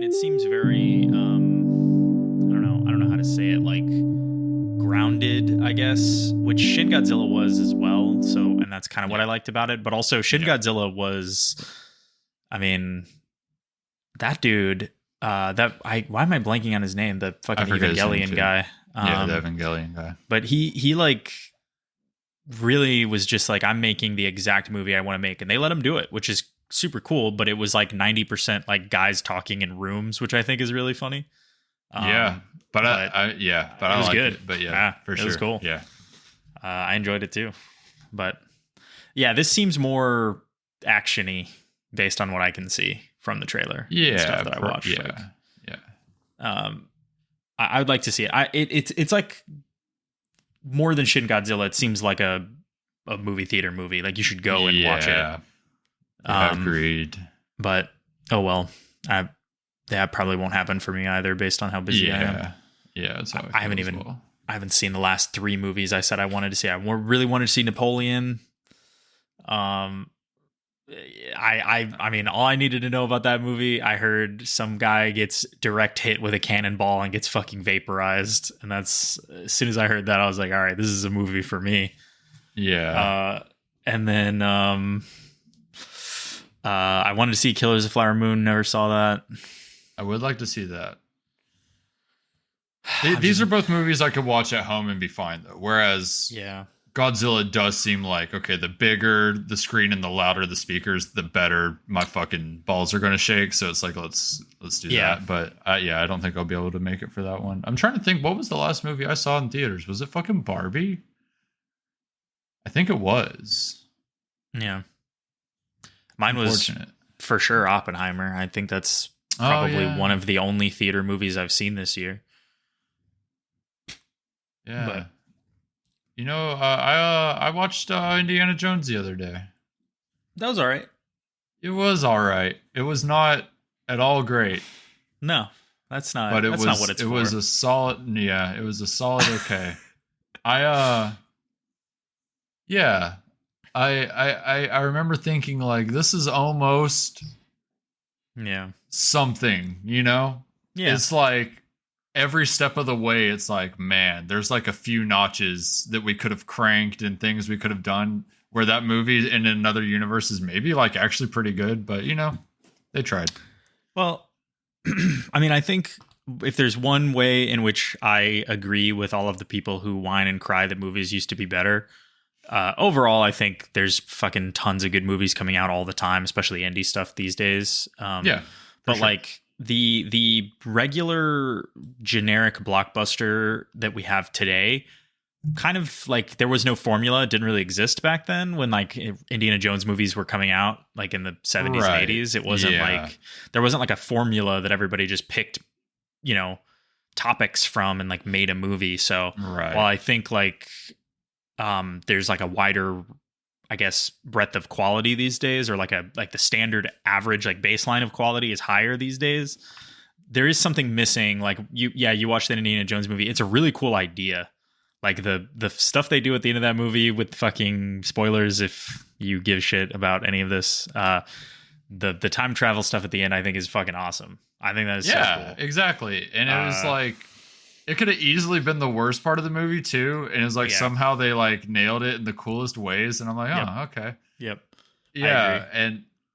it seems very I don't know how to say it, like grounded, I guess, which Shin Godzilla was as well. So, and that's kind of what I liked about it. But also, Shin Godzilla was, I mean, that dude. Why am I blanking on his name? The fucking Evangelion guy. The Evangelion guy. But he like really was just like, I'm making the exact movie I want to make, and they let him do it, which is super cool. But it was like 90% like guys talking in rooms, which I think is really funny. But it was good. But for sure, it was cool. Yeah, I enjoyed it too. But yeah, this seems more actiony based on what I can see from the trailer. Yeah, stuff that I watched. Yeah. I would like to see it. It's like more than Shin Godzilla. It seems like a movie theater movie. Like you should go and watch it. Yeah, agreed. But oh well, that probably won't happen for me either, based on how busy I am. Yeah, that's how I haven't seen the last 3 movies I said I wanted to see. I really wanted to see Napoleon. I mean, all I needed to know about that movie, I heard some guy gets direct hit with a cannonball and gets fucking vaporized. And that's, as soon as I heard that, I was like, all right, this is a movie for me. Yeah. And then I wanted to see Killers of Flower Moon. Never saw that. I would like to see that. These are both movies I could watch at home and be fine, though. Whereas Godzilla does seem like, okay, the bigger the screen and the louder the speakers, the better my fucking balls are going to shake. So it's like, let's do that. But I don't think I'll be able to make it for that one. I'm trying to think, what was the last movie I saw in theaters? Was it fucking Barbie? I think it was. Yeah. Mine was for sure Oppenheimer. I think that's probably one of the only theater movies I've seen this year. Yeah. But, I watched Indiana Jones the other day. That was all right. It was all right. It was not at all great. No, that's not. But that's not what it's for. It was a solid. Yeah, it was a solid. Okay. I remember thinking like, this is almost something. Yeah, it's like. Every step of the way, it's like, man, there's like a few notches that we could have cranked and things we could have done where that movie in another universe is maybe like actually pretty good, but they tried. Well, I mean, I think if there's one way in which I agree with all of the people who whine and cry that movies used to be better, overall, I think there's fucking tons of good movies coming out all the time, especially indie stuff these days. But sure. Like, the regular generic blockbuster that we have today, kind of like there was no formula. It didn't really exist back then when like Indiana Jones movies were coming out, like in the 70s and 80s. It wasn't like there wasn't like a formula that everybody just picked, topics from and like made a movie. So while I think like there's like a wider, I guess, breadth of quality these days, or like the standard average like baseline of quality is higher these days, there is something missing. Like you watch the Indiana Jones movie, it's a really cool idea. Like the stuff they do at the end of that movie with fucking spoilers, if you give shit about any of this, the time travel stuff at the end, I think is fucking awesome. I think that is so cool. Exactly. And it was like, it could have easily been the worst part of the movie too, and it's like somehow they like nailed it in the coolest ways, and I'm like, okay, yeah,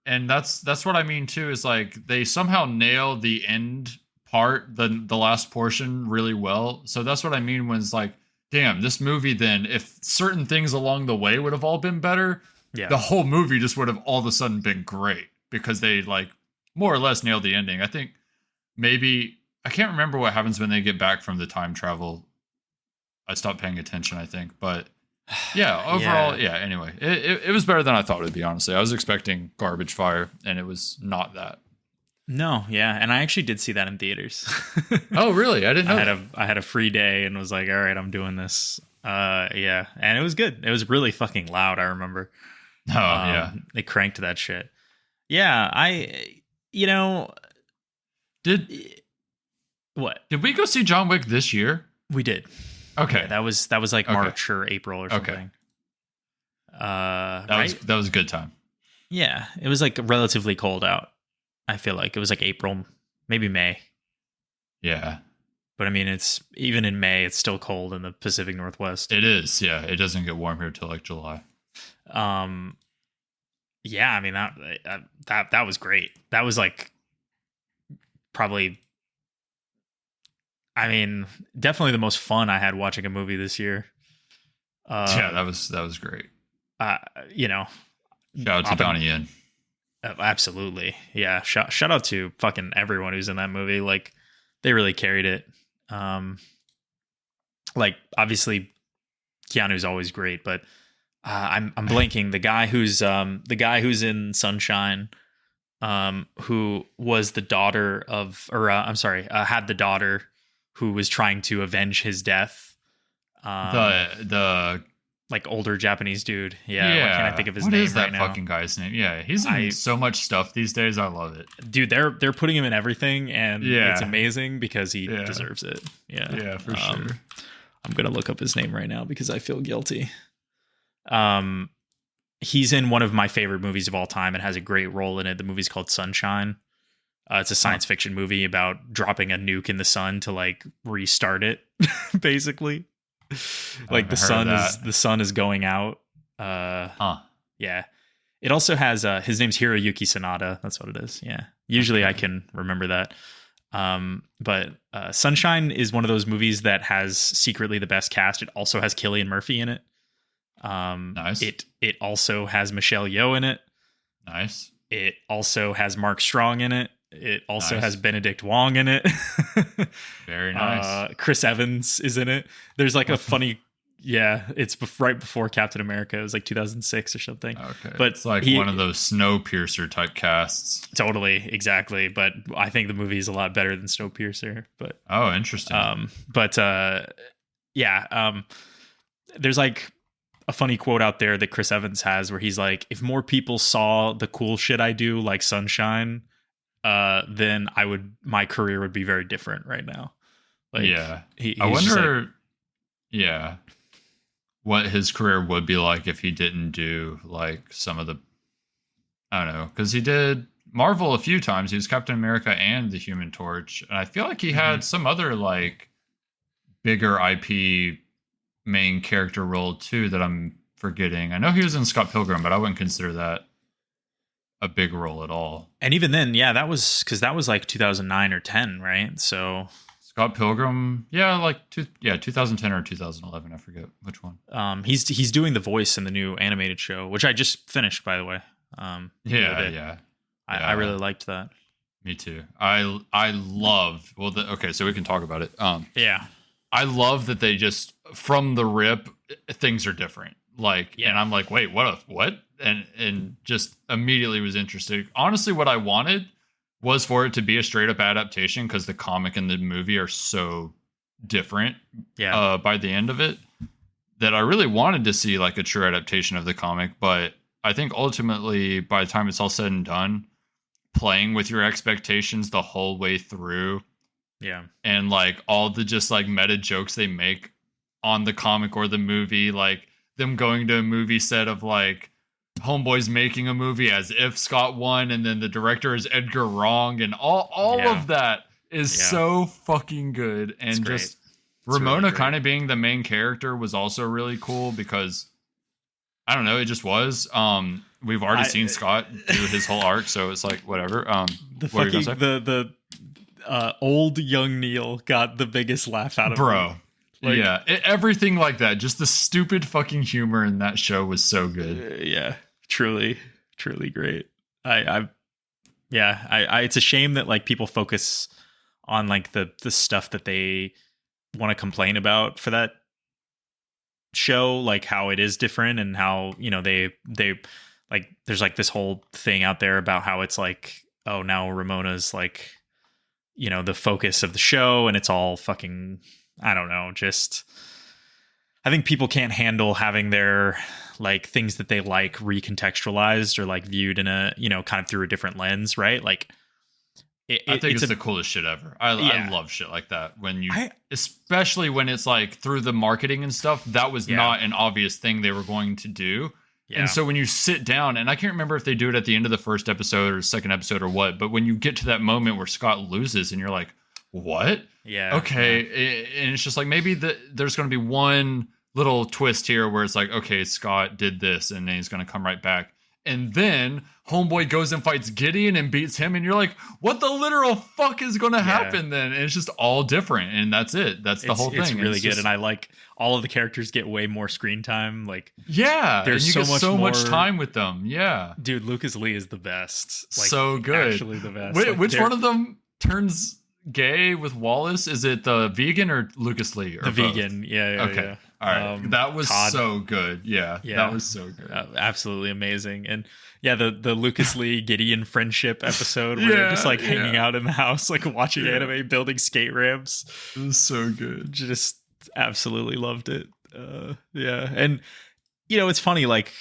and that's what I mean too. Is like they somehow nailed the end part, the last portion really well. So that's what I mean when it's like, damn, this movie. Then if certain things along the way would have all been better, the whole movie just would have all of a sudden been great because they like more or less nailed the ending. I think maybe. I can't remember what happens when they get back from the time travel. I stopped paying attention, I think. But overall, anyway. It was better than I thought it would be, honestly. I was expecting garbage fire, and it was not that. No, and I actually did see that in theaters. Oh, really? I didn't know I had a free day and was like, all right, I'm doing this. And it was good. It was really fucking loud, I remember. They cranked that shit. Yeah, What? Did we go see John Wick this year? We did. Okay. Yeah, that was like March or April or something. That was a good time. Yeah, it was like relatively cold out. I feel like it was like April, maybe May. Yeah. But I mean, it's even in May, it's still cold in the Pacific Northwest. It is. Yeah. It doesn't get warm here till like July. Yeah, I mean that was great. That was like probably, I mean, definitely the most fun I had watching a movie this year. Yeah, that was great. You know, shout out to Donnie Yen. Absolutely, yeah. Shout out to fucking everyone who's in that movie. Like, they really carried it. Like, obviously, Keanu's always great, but I'm blanking. The guy who's in Sunshine, who was the daughter of, or had the daughter who was trying to avenge his death. The like older Japanese dude. Yeah. Why can't I think of his name? What is that right now? fucking guy's name? Yeah, he's in so much stuff these days. I love it, dude. They're putting him in everything, and it's amazing because he deserves it. Yeah, for sure. I'm gonna look up his name right now because I feel guilty. He's in one of my favorite movies of all time and has a great role in it. The movie's called Sunshine. It's a science fiction movie about dropping a nuke in the sun to like restart it, basically. Like the sun is going out. Yeah. It also has his name's Hiroyuki Sanada. That's what it is. Yeah. Usually I can remember that. But Sunshine is one of those movies that has secretly the best cast. It also has Cillian Murphy in it. Nice. It also has Michelle Yeoh in it. Nice. It also has Mark Strong in it. It also has Benedict Wong in it. Very nice. Chris Evans is in it. There's like a funny, it's right before Captain America. It was like 2006 or something. Okay, but it's like one of those Snowpiercer type casts. Totally, exactly. But I think the movie is a lot better than Snowpiercer. But interesting. There's like a funny quote out there that Chris Evans has where he's like, if more people saw the cool shit I do, like Sunshine, then my career would be very different right now. Like, I wonder, what his career would be like if he didn't do like some of the, I don't know, because he did Marvel a few times. He was Captain America and the Human Torch, and I feel like he had some other like bigger IP main character role too that I'm forgetting. I know he was in Scott Pilgrim, but I wouldn't consider that a big role at all. And even then, that was like 2009 or 10, right? So Scott Pilgrim, 2010 or 2011, I forget which one. He's doing the voice in the new animated show, which I just finished, by the way. I really liked that. Me too. I love. So we can talk about it. I love that they just from the rip things are different. And I'm like, wait, what? And just immediately was interested. Honestly, what I wanted was for it to be a straight up adaptation because the comic and the movie are so different. By the end of it, that I really wanted to see like a true adaptation of the comic. But I think ultimately, by the time it's all said and done, playing with your expectations the whole way through, and like all the just like meta jokes they make on the comic or the movie, like them going to a movie set of like homeboys making a movie as if Scott won, and then the director is Edgar Wrong, and all of that is so fucking good. And just Ramona really kind of being the main character was also really cool because I don't know, it just was. We've already seen Scott do his whole arc, so it's like whatever. The old young Neil got the biggest laugh out of bro. Everything like that. Just the stupid fucking humor in that show was so good. Truly great. It's a shame that like people focus on like the stuff that they want to complain about for that show, like how it is different and how, they like there's like this whole thing out there about how it's like, oh, now Ramona's like, the focus of the show and it's all fucking, I don't know, just I think people can't handle having their like things that they like recontextualized or like viewed in a, kind of through a different lens, right? Like I think it's the coolest shit ever. I love shit like that especially when it's like through the marketing and stuff, that was not an obvious thing they were going to do. And so when you sit down, and I can't remember if they do it at the end of the first episode or second episode or what, but when you get to that moment where Scott loses and you're like, what? Yeah. Okay. And it's just like, maybe there's going to be one little twist here where it's like, okay, Scott did this and then he's going to come right back. And then Homeboy goes and fights Gideon and beats him. And you're like, what the literal fuck is going to happen then? And it's just all different. And that's it. That's the whole thing. It's really good. And I like all of the characters get way more screen time. Like, there's so much time with them. Yeah. Dude, Lucas Lee is the best. Like, so good. Actually the best. Which one of them turns gay with Wallace? Is it the vegan or Lucas Lee? Or the both? Vegan. Yeah. Okay. Yeah. All right. That was Todd. So good. Yeah. That was so good. Absolutely amazing. And the Lucas Lee Gideon friendship episode where they're just like hanging out in the house, like watching anime, building skate ramps. It was so good. Just absolutely loved it. And it's funny, like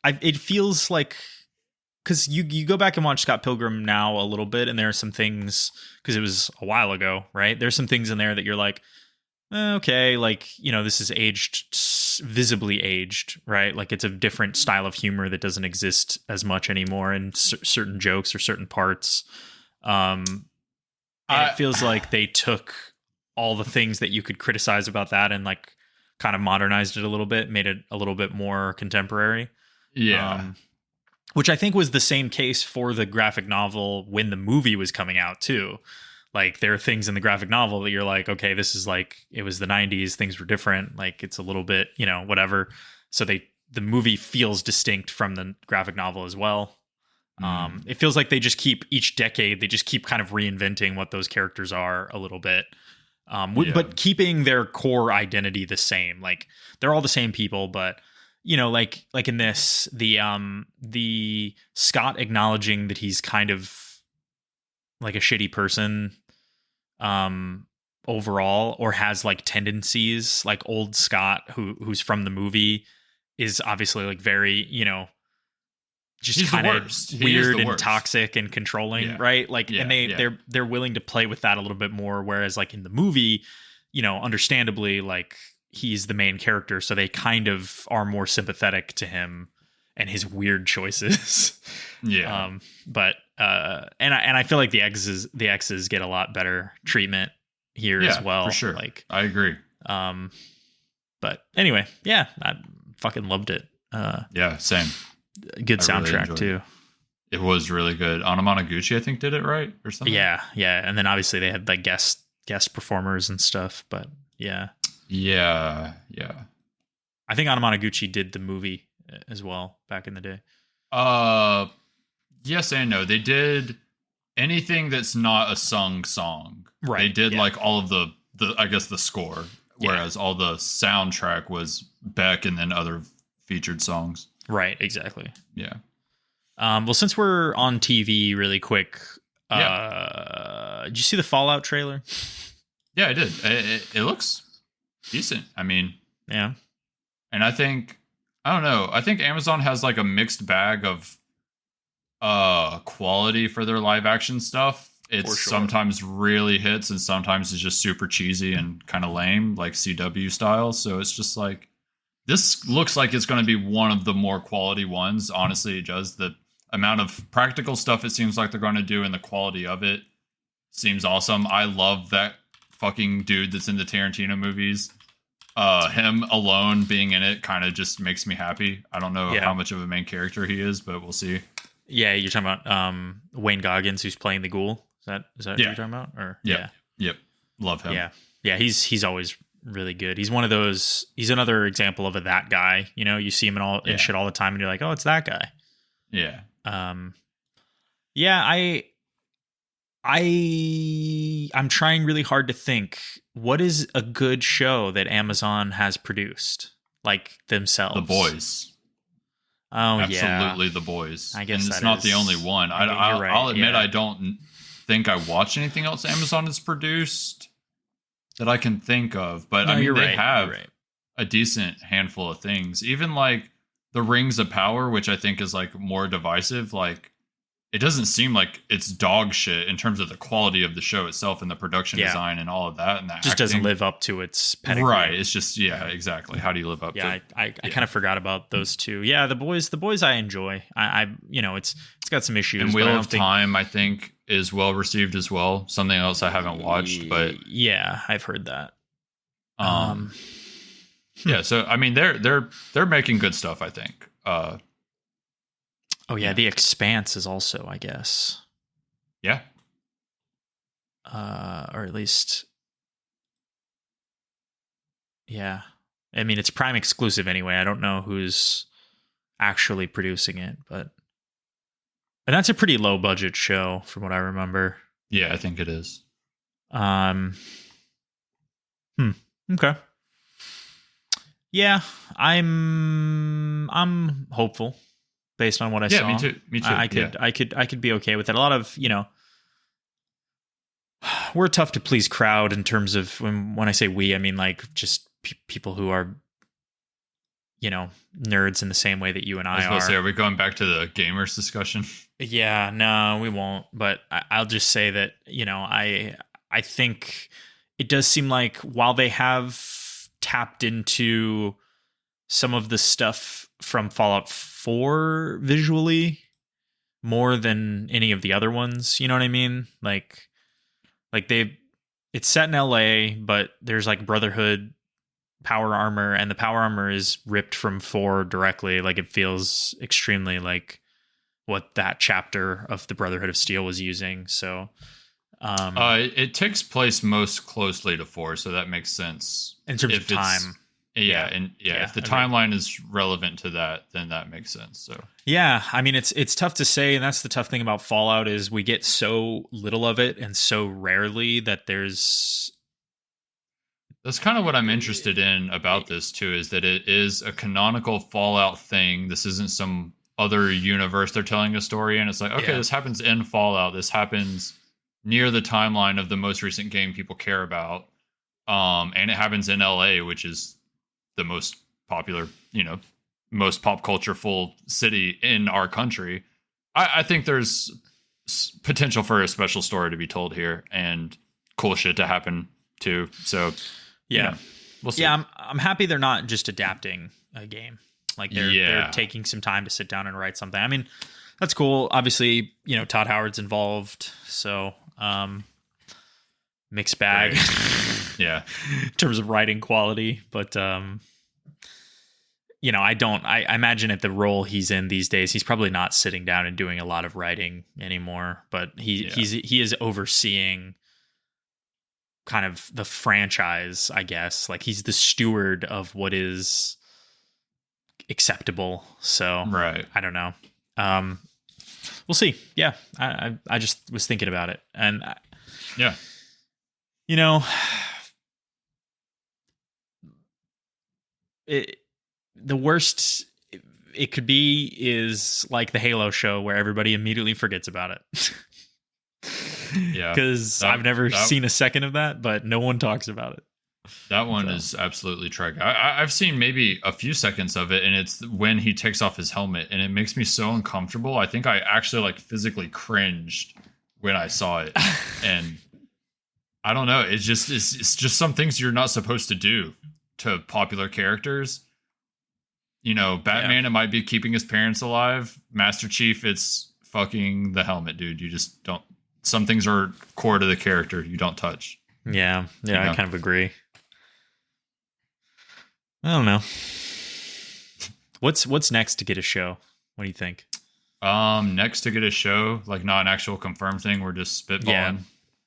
it feels like, because you go back and watch Scott Pilgrim now a little bit, and there are some things, because it was a while ago, right? There's some things in there that you're like, okay, like, this is visibly aged, right? Like it's a different style of humor that doesn't exist as much anymore in certain jokes or certain parts. And it feels like they took all the things that you could criticize about that and like kind of modernized it a little bit, made it a little bit more contemporary. Yeah. Which I think was the same case for the graphic novel when the movie was coming out too. Like there are things in the graphic novel that you're like, okay, this is like, it was the 90s, things were different. Like it's a little bit, whatever. So the movie feels distinct from the graphic novel as well. It feels like they just keep each decade, they just keep kind of reinventing what those characters are a little bit. But keeping their core identity the same. Like they're all the same people, but like in this, the Scott acknowledging that he's kind of like a shitty person overall, or has like tendencies, like old Scott who's from the movie is obviously like very, just kind of weird and toxic and controlling, right? Like, and they're willing to play with that a little bit more. Whereas like in the movie, understandably, like he's the main character, so they kind of are more sympathetic to him and his weird choices. But I feel like the exes get a lot better treatment here as well. For sure. Like I agree. But anyway, I fucking loved it. Same. Good soundtrack really too. It was really good. Anamanaguchi, I think, did it right or something. Yeah. And then obviously they had like guest performers and stuff. But yeah. I think Anamanaguchi did the movie as well back in the day. Yes and no. They did anything that's not a sung song. Right. They did like all of the I guess the score, whereas all the soundtrack was Beck and then other featured songs. Right, exactly. Yeah. Well, since we're on TV really quick, did you see the Fallout trailer? Yeah, I did. It looks decent. I mean, yeah. And I think Amazon has like a mixed bag of quality for their live action stuff. It's sometimes really hits and sometimes it's just super cheesy and kind of lame, like CW style. So it's just like, this looks like it's going to be one of the more quality ones. Honestly, it does. The amount of practical stuff it seems like they're going to do and the quality of it seems awesome. I love that fucking dude that's in the Tarantino movies. Him alone being in it kind of just makes me happy. I don't know how much of a main character he is, but we'll see. Yeah, you're talking about Wayne Goggins, who's playing the ghoul. Is that what you're talking about? Or Yep. Love him. Yeah. He's always really good. He's one of those. He's another example of that guy. You see him in shit all the time, and you're like, oh, it's that guy. Yeah. I'm trying really hard to think, what is a good show that Amazon has produced, like themselves? The Boys. Oh, absolutely, The Boys. I guess and it's not the only one. I'll admit I don't think I watch anything else Amazon has produced that I can think of, but I mean they have a decent handful of things. Even like the Rings of Power, which I think is like more divisive. Like it doesn't seem like it's dog shit in terms of the quality of the show itself and the production design and all of that. And that just doesn't live up to its pedigree. Right. It's just, exactly. How do you live up to it? I kind of forgot about those two. Yeah, the boys I enjoy. I it's got some issues. And Wheel of Time, I think, is well received as well. Something else I haven't watched, but yeah, I've heard that. Yeah, so I mean they're making good stuff, I think. The Expanse is also, I guess. Yeah. Or at least, yeah. I mean, it's Prime exclusive anyway. I don't know who's actually producing it, but that's a pretty low budget show from what I remember. Yeah, I think it is. Okay. Yeah, I'm hopeful based on what I saw. Yeah, me too. I could be okay with it. A lot of, we're a tough to please crowd in terms of when I say we, I mean like just people who are, nerds in the same way that you and I are. Are we going back to the gamers discussion? Yeah, no, we won't. But I'll just say that, I think it does seem like while they have tapped into some of the stuff from Fallout 4 visually more than any of the other ones, you know what I mean? Like it's set in LA, but there's like Brotherhood power armor, and the power armor is ripped from 4 directly. Like it feels extremely like what that chapter of the Brotherhood of Steel was using. So it takes place most closely to 4, so that makes sense in terms of time. If the timeline is relevant to that, then that makes sense. So yeah, I mean it's tough to say, and that's the tough thing about Fallout is we get so little of it and so rarely that that's kind of what I'm interested in about this too, is that it is a canonical Fallout thing. This isn't some other universe they're telling a story in. It's like, okay, this happens in Fallout. This happens near the timeline of the most recent game people care about. And it happens in LA, which is the most popular, most pop culture full city in our country. I think there's potential for a special story to be told here and cool shit to happen too. So yeah, we'll see. Yeah, I'm happy they're not just adapting a game. Like they're taking some time to sit down and write something. I mean, that's cool. Obviously, Todd Howard's involved, so mixed bag. Right. Yeah, in terms of writing quality, but I imagine at the role he's in these days, he's probably not sitting down and doing a lot of writing anymore. But he is overseeing kind of the franchise, I guess. Like he's the steward of what is acceptable. So right. I don't know. We'll see. Yeah, I just was thinking about it, and the worst it could be is like the Halo show where everybody immediately forgets about it. Yeah, because I've never seen a second of that, but no one talks about it. That one is absolutely tragic. I've seen maybe a few seconds of it, and it's when he takes off his helmet, and it makes me so uncomfortable. I think I actually physically cringed when I saw it, and I don't know. It's just some things you're not supposed to do to popular characters. Batman, it might be keeping his parents alive. Master Chief, it's fucking the helmet, dude. You just don't. Some things are core to the character. You don't touch. Yeah, I kind of agree. I don't know. What's next to get a show? What do you think? Next to get a show, like not an actual confirmed thing. We're just spitballing.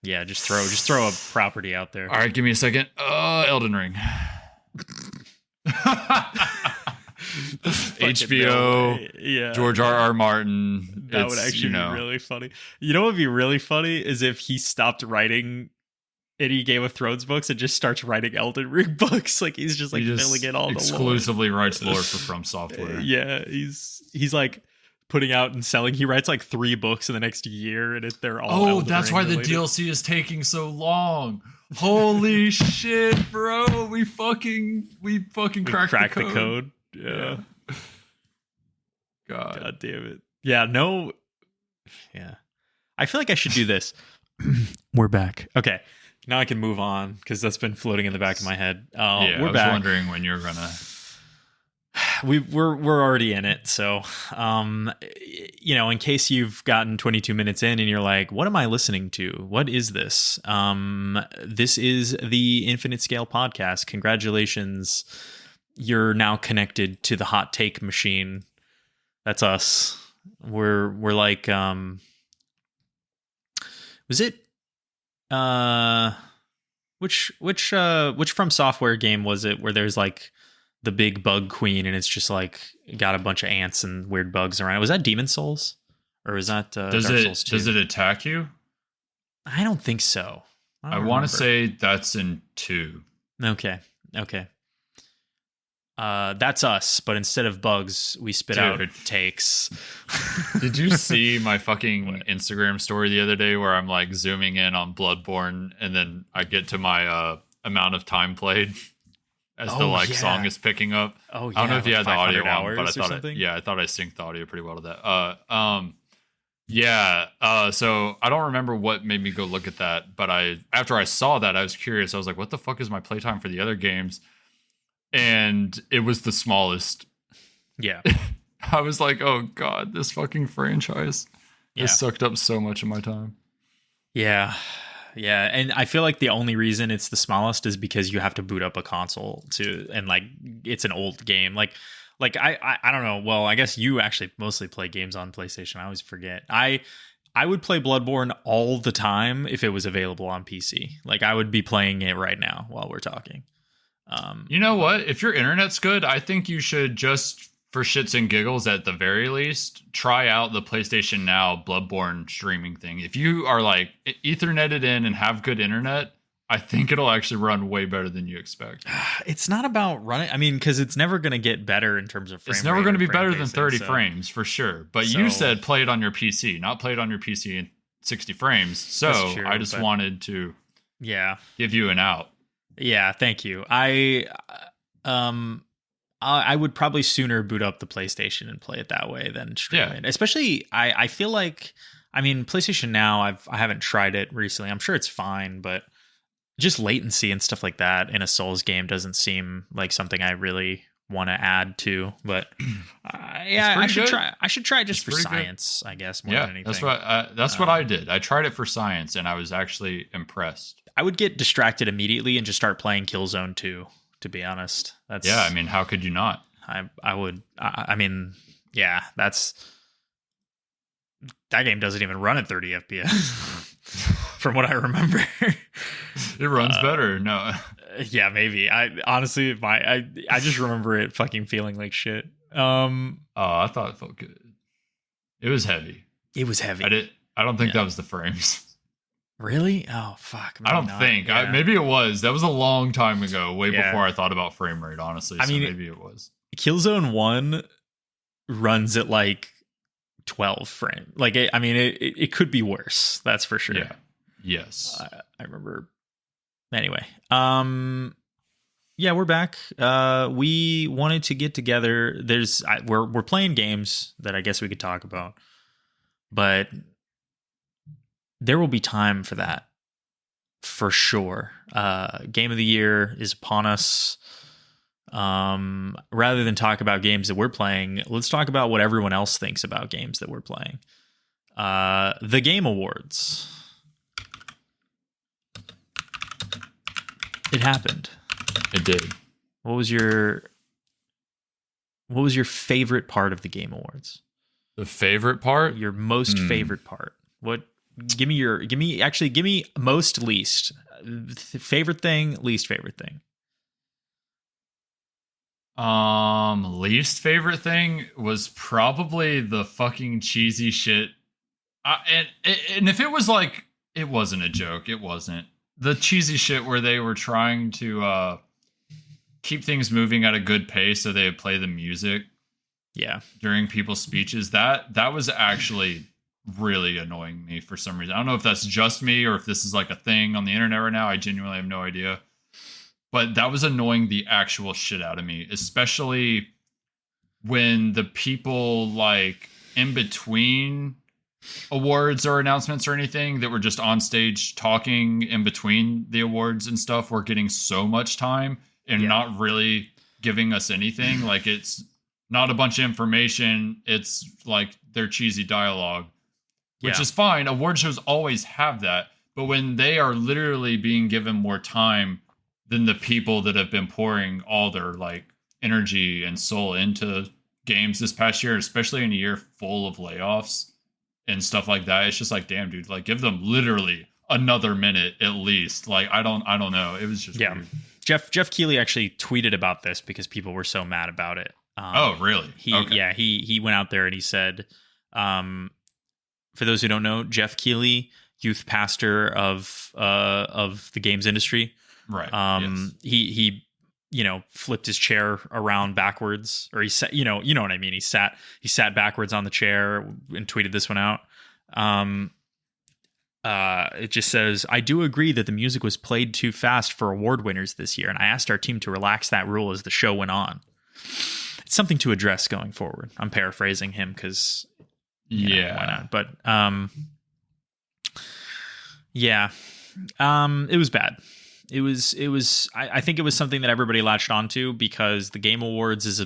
Yeah. Just throw a property out there. All right, give me a second. Elden Ring. HBO, George R.R. Martin. That would actually be really funny. You know what would be really funny is if he stopped writing any Game of Thrones books and just starts writing Elden Ring books. Like he's just filling in all the lore. Exclusively writes lore for From Software. Yeah, he's like putting out and selling. He writes like 3 books in the next year, and they're all. Oh, that's why the DLC is taking so long. Holy shit, bro! We fucking cracked the code. Yeah. God damn it. Yeah, no. Yeah. I feel like I should do this. We're back. Okay. Now I can move on because that's been floating in the back of my head. Yeah, we're I was back. wondering when you're gonna. We're already in it. So, in case you've gotten 22 minutes in and you're like, what am I listening to? What is this? This is the Infinite Scale podcast. Congratulations. You're now connected to the hot take machine. That's us. We're like, was it, which From Software game was it where there's like the big bug queen and it's just like got a bunch of ants and weird bugs around? Was that Demon Souls or is that Dark Souls 2? Does it attack you? I don't think so. I want to say that's in 2. Okay. That's us, but instead of bugs, we spit out takes. Did you see my fucking Instagram story the other day where I'm like zooming in on Bloodborne and then I get to my amount of time played as the song is picking up? Oh yeah. I don't know if you had the audio on, but I thought I synced the audio pretty well to that. So I don't remember what made me go look at that, but after I saw that, I was curious. I was like, what the fuck is my playtime for the other games? And it was the smallest. Yeah. I was like, oh god, this fucking franchise has sucked up so much of my time. Yeah. And I feel like the only reason it's the smallest is because you have to boot up a console and like it's an old game. Like I don't know. Well, I guess you actually mostly play games on PlayStation. I always forget. I would play Bloodborne all the time if it was available on PC. Like I would be playing it right now while we're talking. You know what? If your internet's good, I think you should just, for shits and giggles at the very least, try out the PlayStation Now Bloodborne streaming thing. If you are like Etherneted in and have good internet, I think it'll actually run way better than you expect. It's not about running. I mean, because it's never going to get better in terms of frame rate. It's never going to be better than 30 frames for sure. But you said play it on your PC, not play it on your PC in 60 frames. So I just wanted to give you an out. Yeah, thank you. I would probably sooner boot up the PlayStation and play it that way than stream it. Especially, I feel like, I mean, PlayStation Now, I haven't tried it recently. I'm sure it's fine, but just latency and stuff like that in a Souls game doesn't seem like something I really want to add to. But I should try. I should try just for science, I guess, more than anything. That's what I did. I tried it for science, and I was actually impressed. I would get distracted immediately and just start playing Killzone 2, to be honest. I mean, how could you not? I would. I mean, yeah, that game doesn't even run at 30 FPS from what I remember. It runs better. No. Yeah, maybe. I honestly, I just remember it fucking feeling like shit. I thought it felt good. It was heavy. It was heavy. I don't think that was the frames. Really? Oh, fuck. I don't think. Yeah. Maybe it was. That was a long time ago, way before I thought about frame rate, honestly. I mean, maybe it was. Killzone 1 runs at like 12 frame. Like, it could be worse. That's for sure. Yeah. Yes. I remember. Anyway. Yeah, we're back. We wanted to get together. We're playing games that I guess we could talk about. But there will be time for that, for sure. Game of the year is upon us. Rather than talk about games that we're playing, let's talk about what everyone else thinks about games that we're playing. The Game Awards. It happened. It did. What was your favorite part of the Game Awards? The favorite part? Your most favorite part. What? Give me most, least. Favorite thing, least favorite thing. Least favorite thing was probably the fucking cheesy shit. And if it was like, it wasn't a joke. It wasn't. The cheesy shit where they were trying to keep things moving at a good pace so they would play the music. Yeah. During people's speeches. That was actually really annoying me for some reason. I don't know if that's just me or if this is like a thing on the internet right now. I genuinely have no idea. But that was annoying the actual shit out of me, especially when the people like in between awards or announcements or anything that were just on stage talking in between the awards and stuff were getting so much time and not really giving us anything. Like, it's not a bunch of information. It's like their cheesy dialogue, which is fine. Award shows always have that. But when they are literally being given more time than the people that have been pouring all their like energy and soul into games this past year, especially in a year full of layoffs and stuff like that, it's just like, damn, dude, like give them literally another minute at least. Like, I don't know. It was just weird. Jeff Keighley actually tweeted about this because people were so mad about it. Oh, really? He went out there and he said, for those who don't know, Jeff Keighley, youth pastor of the games industry, right? He flipped his chair around backwards, or he sat, you know what I mean. He sat backwards on the chair and tweeted this one out. It just says, I do agree that the music was played too fast for award winners this year, and I asked our team to relax that rule as the show went on. It's something to address going forward. I'm paraphrasing him because, why not? But it was bad. It was. I think it was something that everybody latched onto because the Game Awards is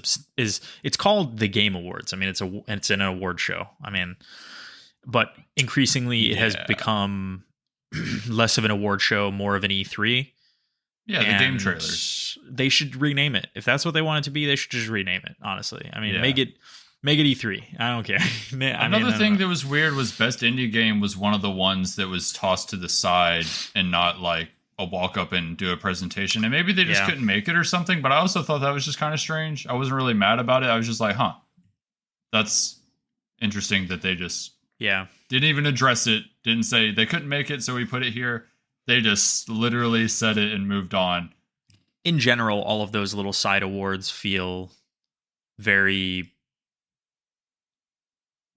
it's called the Game Awards. I mean, it's an award show. I mean, but increasingly it has become less of an award show, more of an E3. Yeah, the game trailers. They should rename it. If that's what they want it to be, they should just rename it, honestly. I mean, make it E3. I don't care. Another thing that was weird was Best Indie Game was one of the ones that was tossed to the side and not like a walk up and do a presentation. And maybe they just couldn't make it or something, but I also thought that was just kind of strange. I wasn't really mad about it. I was just like, that's interesting that they just didn't even address it. Didn't say they couldn't make it, so we put it here. They just literally said it and moved on. In general, all of those little side awards feel very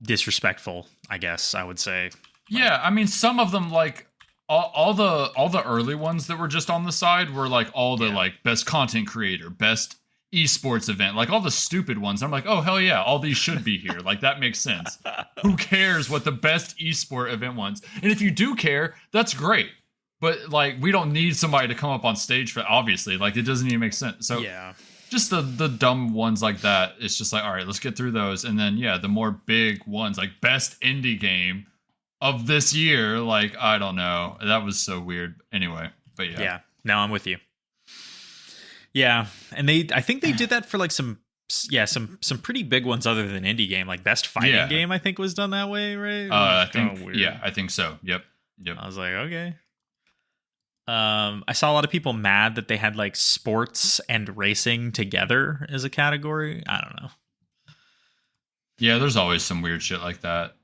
disrespectful, I guess I would say. Yeah, I mean, some of them, like all the early ones that were just on the side were like all the like best content creator, best esports event, like all the stupid ones. I'm like, oh hell yeah, all these should be here. Like, that makes sense. Who cares what the best esport event ones? And if you do care, that's great. But like, we don't need somebody to come up on stage for, obviously, like it doesn't even make sense. So just the dumb ones like that, it's just like, all right, let's get through those. And then the more big ones, like best indie game of this year, like, I don't know. That was so weird. Anyway, but yeah. No, I'm with you. Yeah, and I think they did that for like some pretty big ones other than indie game, like best fighting game. I think was done that way, right? I think so. Yep. I was like, okay. I saw a lot of people mad that they had like sports and racing together as a category. I don't know. Yeah, there's always some weird shit like that.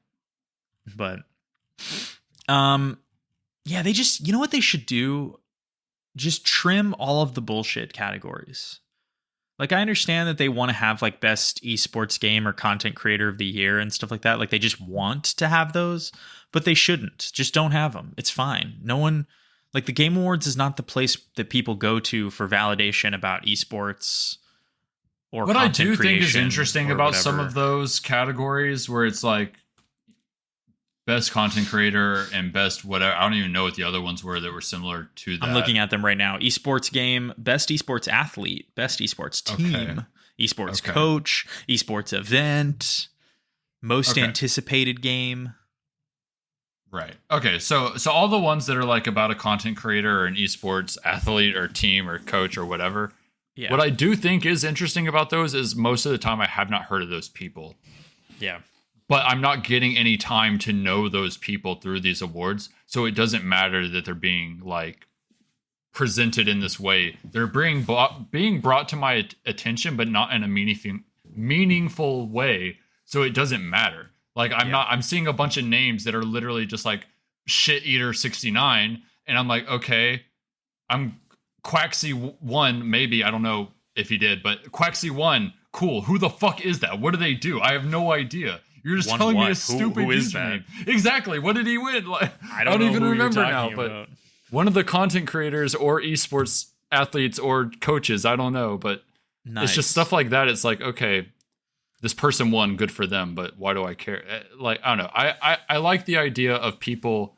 But, they just, you know what they should do? Just trim all of the bullshit categories. Like, I understand that they want to have like best esports game or content creator of the year and stuff like that. Like, they just want to have those, but they shouldn't. Just don't have them. It's fine. No one, like, the Game Awards is not the place that people go to for validation about esports or what content I do think is creation interesting about some of those categories where it's like best content creator and best whatever. I don't even know what the other ones were that were similar to that. I'm looking at them right now. Esports game, best esports athlete, best esports team, esports coach, esports event, most anticipated game. Right. Okay. So all the ones that are like about a content creator or an esports athlete or team or coach or whatever. Yeah. What I do think is interesting about those is most of the time I have not heard of those people. Yeah. But I'm not getting any time to know those people through these awards. So it doesn't matter that they're being like presented in this way. They're being brought to my attention, but not in a meaningful way. So it doesn't matter. Like, I'm seeing a bunch of names that are literally just like Shit Eater 69. And I'm like, okay, I'm Quaxy 1, maybe. I don't know if he did, but Quaxy 1, cool. Who the fuck is that? What do they do? I have no idea. You're just telling me a stupid who is that? Exactly. What did he win? Like, I don't even remember now, but one of the content creators or esports athletes or coaches, I don't know, but it's just stuff like that. It's like, okay, this person won, good for them, but why do I care? Like, I don't know. I like the idea of people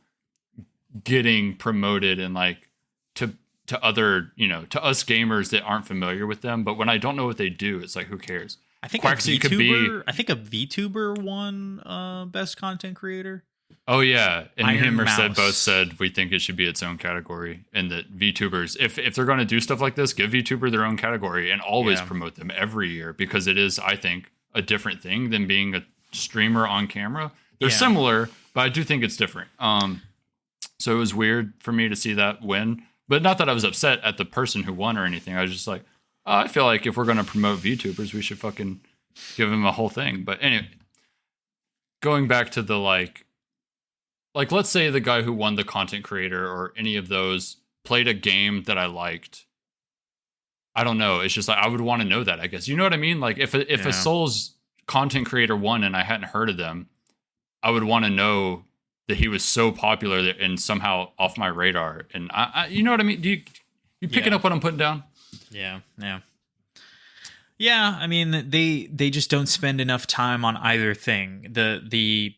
getting promoted and like to other, to us gamers that aren't familiar with them. But when I don't know what they do, it's like, who cares? I think Quaxley could be. I think a VTuber won best content creator. Oh yeah, and him or said both said we think it should be its own category, and that VTubers, if they're going to do stuff like this, give VTuber their own category and always promote them every year, because it is, I think, a different thing than being a streamer on camera. They're similar, but I do think it's different. So it was weird for me to see that win, but not that I was upset at the person who won or anything. I was just like, oh, I feel like if we're going to promote VTubers, we should fucking give them a whole thing. But anyway, going back to the like let's say the guy who won the content creator or any of those played a game that I liked. I don't know. It's just like, I would want to know that, I guess. You know what I mean? Like if a Souls content creator won and I hadn't heard of them, I would want to know that he was so popular and somehow off my radar. And I you know what I mean? Do you picking up what I'm putting down? Yeah. I mean, they just don't spend enough time on either thing. The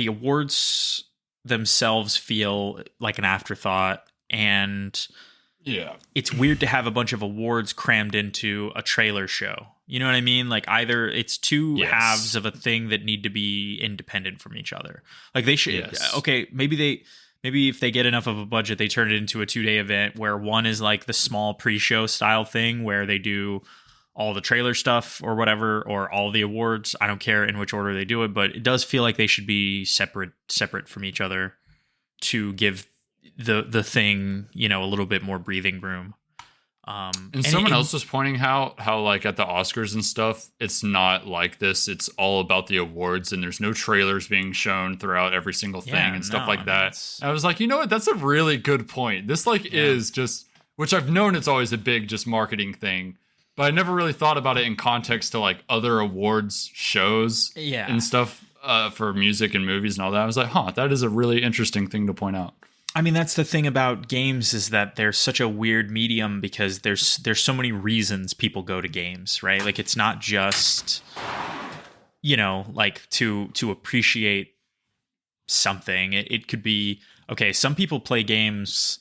awards themselves feel like an afterthought, and it's weird to have a bunch of awards crammed into a trailer show. You know what I mean? Like, either it's two halves of a thing that need to be independent from each other. Like, they should maybe if they get enough of a budget, they turn it into a 2-day event where one is like the small pre-show style thing where they do all the trailer stuff or whatever, or all the awards. I don't care in which order they do it, but it does feel like they should be separate from each other to give the thing, a little bit more breathing room. And someone else was pointing how like at the Oscars and stuff, it's not like this. It's all about the awards, and there's no trailers being shown throughout every single thing and stuff like that. I was like, you know what? That's a really good point. This is just, which I've known it's always a big just marketing thing, but I never really thought about it in context to like other awards shows and stuff for music and movies and all that. I was like, that is a really interesting thing to point out. I mean, that's the thing about games, is that they're such a weird medium because there's so many reasons people go to games, right? Like, it's not just, like to appreciate something. It could be, okay, some people play games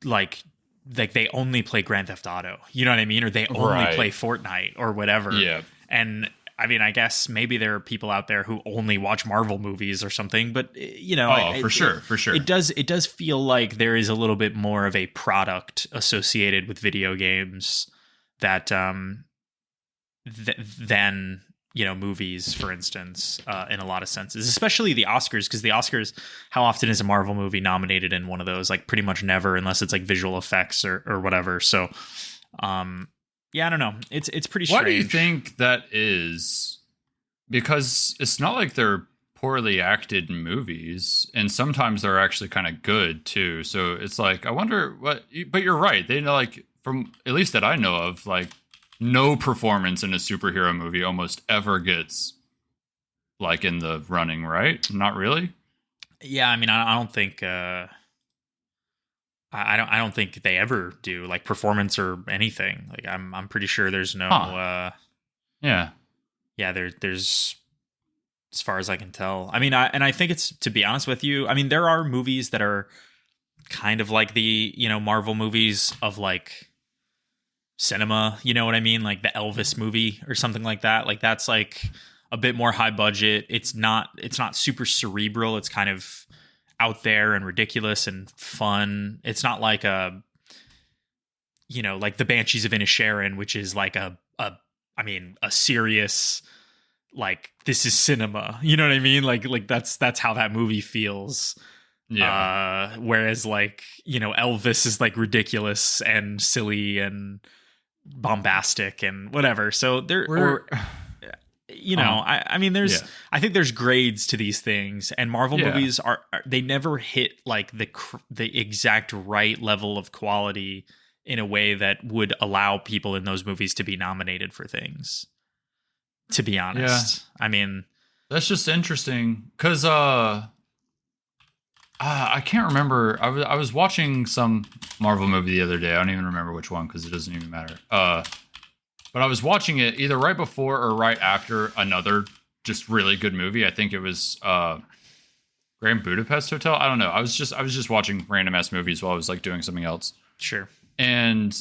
like they only play Grand Theft Auto, you know what I mean? Or they only play Fortnite or whatever. Yeah. And I mean, I guess maybe there are people out there who only watch Marvel movies or something, but for sure. It does feel like there is a little bit more of a product associated with video games that than movies, for instance, in a lot of senses, especially the Oscars, because the Oscars, how often is a Marvel movie nominated in one of those? Like, pretty much never, unless it's like visual effects or whatever. So, I don't know. It's pretty strange. Why do you think that is? Because it's not like they're poorly acted movies, and sometimes they're actually kind of good too. So it's like, I wonder what. But you're right. They know, like, from at least that I know of, like, no performance in a superhero movie almost ever gets like in the running, right? Not really. Yeah, I mean, I don't think. I don't think they ever do, like, performance or anything. Like, I'm pretty sure there's no. There's, as far as I can tell. I mean, I think it's, to be honest with you, I mean, there are movies that are kind of like the Marvel movies of like cinema. You know what I mean? Like the Elvis movie or something like that. Like, that's like a bit more high budget. It's not super cerebral. It's kind of out there and ridiculous and fun. It's not like like the Banshees of Inisherin, which is like a serious, like, this is cinema. You know what I mean? Like that's how that movie feels. Yeah. Whereas, like, Elvis is like ridiculous and silly and bombastic and whatever. So I mean, I think there's grades to these things, and Marvel movies they never hit like the exact right level of quality in a way that would allow people in those movies to be nominated for things, to be honest. I mean, that's just interesting because I can't remember. I was watching some Marvel movie the other day. I don't even remember which one because it doesn't even matter. But But I was watching it either right before or right after another just really good movie. I think it was Grand Budapest Hotel. I don't know. I was just watching random ass movies while I was like doing something else. Sure. And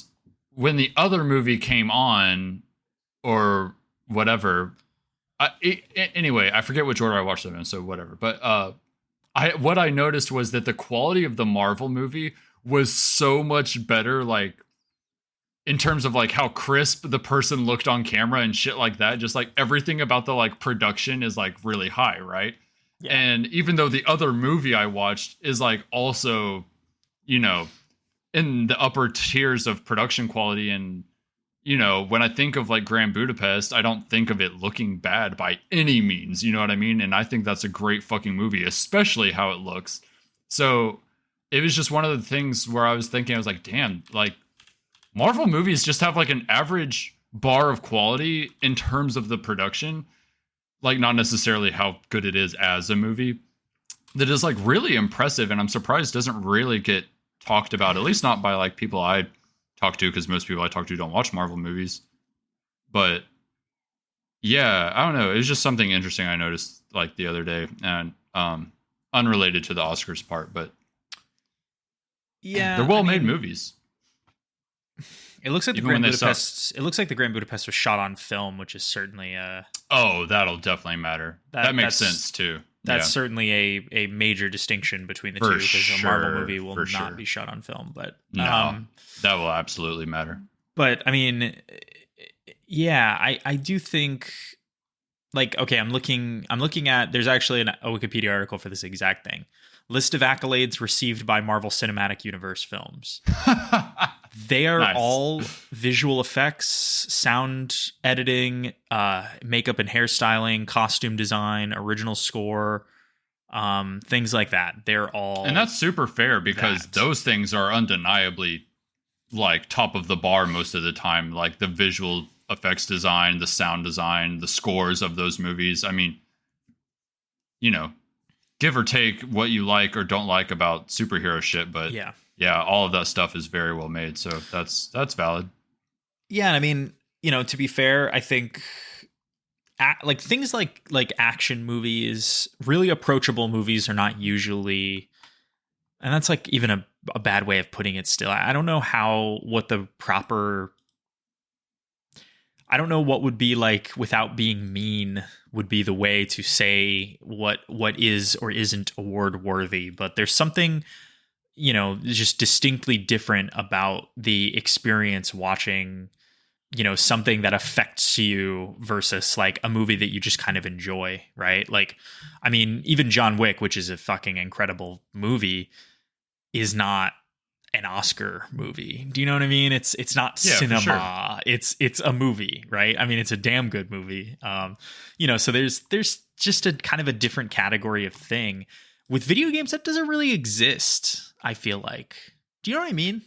when the other movie came on, or whatever, anyway, I forget which order I watched them in, so whatever. But what I noticed was that the quality of the Marvel movie was so much better, like in terms of like how crisp the person looked on camera and shit like that. Just like everything about the like production is like really high, right? Yeah. And even though the other movie I watched is like also, you know, in the upper tiers of production quality, and you know, when I think of like Grand Budapest, I don't think of it looking bad by any means, you know what I mean? And I think that's a great fucking movie, especially how it looks. So it was just one of the things where I was thinking, I was like, damn, like Marvel movies just have like an average bar of quality in terms of the production, like not necessarily how good it is as a movie, that is like really impressive. And I'm surprised it doesn't really get talked about, at least not by like people I talk to, because most people I talk to don't watch Marvel movies. But yeah, I don't know. It was just something interesting I noticed like the other day, and unrelated to the Oscars part, but yeah, they're well-made movies. It looks like the Grand Budapest. It looks like the Grand Budapest was shot on film, which is certainly oh, that'll definitely matter. That makes sense too. That's certainly a major distinction between the two, because a Marvel movie will not be shot on film. But no, that will absolutely matter. But I mean, yeah, I do think, like, okay, I'm looking at, there's actually a Wikipedia article for this exact thing. List of accolades received by Marvel Cinematic Universe films. They are all visual effects, sound editing, makeup and hairstyling, costume design, original score, things like that. They're all, and that's super fair, because those things are undeniably like top of the bar most of the time. Like the visual effects design, the sound design, the scores of those movies. I mean, you know, give or take what you like or don't like about superhero shit, but yeah, all of that stuff is very well made. So that's valid. Yeah, I mean, you know, to be fair, I think like things like action movies, really approachable movies are not usually, and that's like even a bad way of putting it still. I don't know I don't know what would be like, without being mean, would be the way to say what is or isn't award worthy. But there's something, you know, just distinctly different about the experience watching, you know, something that affects you versus like a movie that you just kind of enjoy, right? Like, I mean, even John Wick, which is a fucking incredible movie, is not an Oscar movie. Do you know what I mean? It's not cinema. Sure. It's a movie, right? I mean, it's a damn good movie. You know, so there's just a kind of a different category of thing. With video games, that doesn't really exist, I feel like. Do you know what I mean?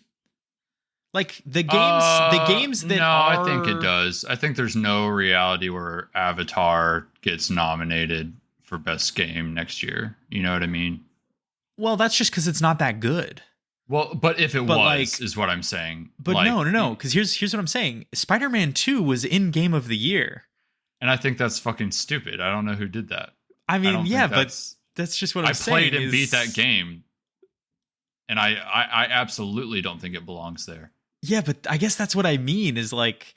Like the games that I think it does. I think there's no reality where Avatar gets nominated for best game next year. You know what I mean? Well, that's just because it's not that good. Well, but if it was, is what I'm saying. But like, no, because here's what I'm saying. Spider-Man 2 was in Game of the Year. And I think that's fucking stupid. I don't know who did that. I mean, yeah, but that's just what I'm saying. I played and beat that game. And I absolutely don't think it belongs there. Yeah, but I guess that's what I mean, is like,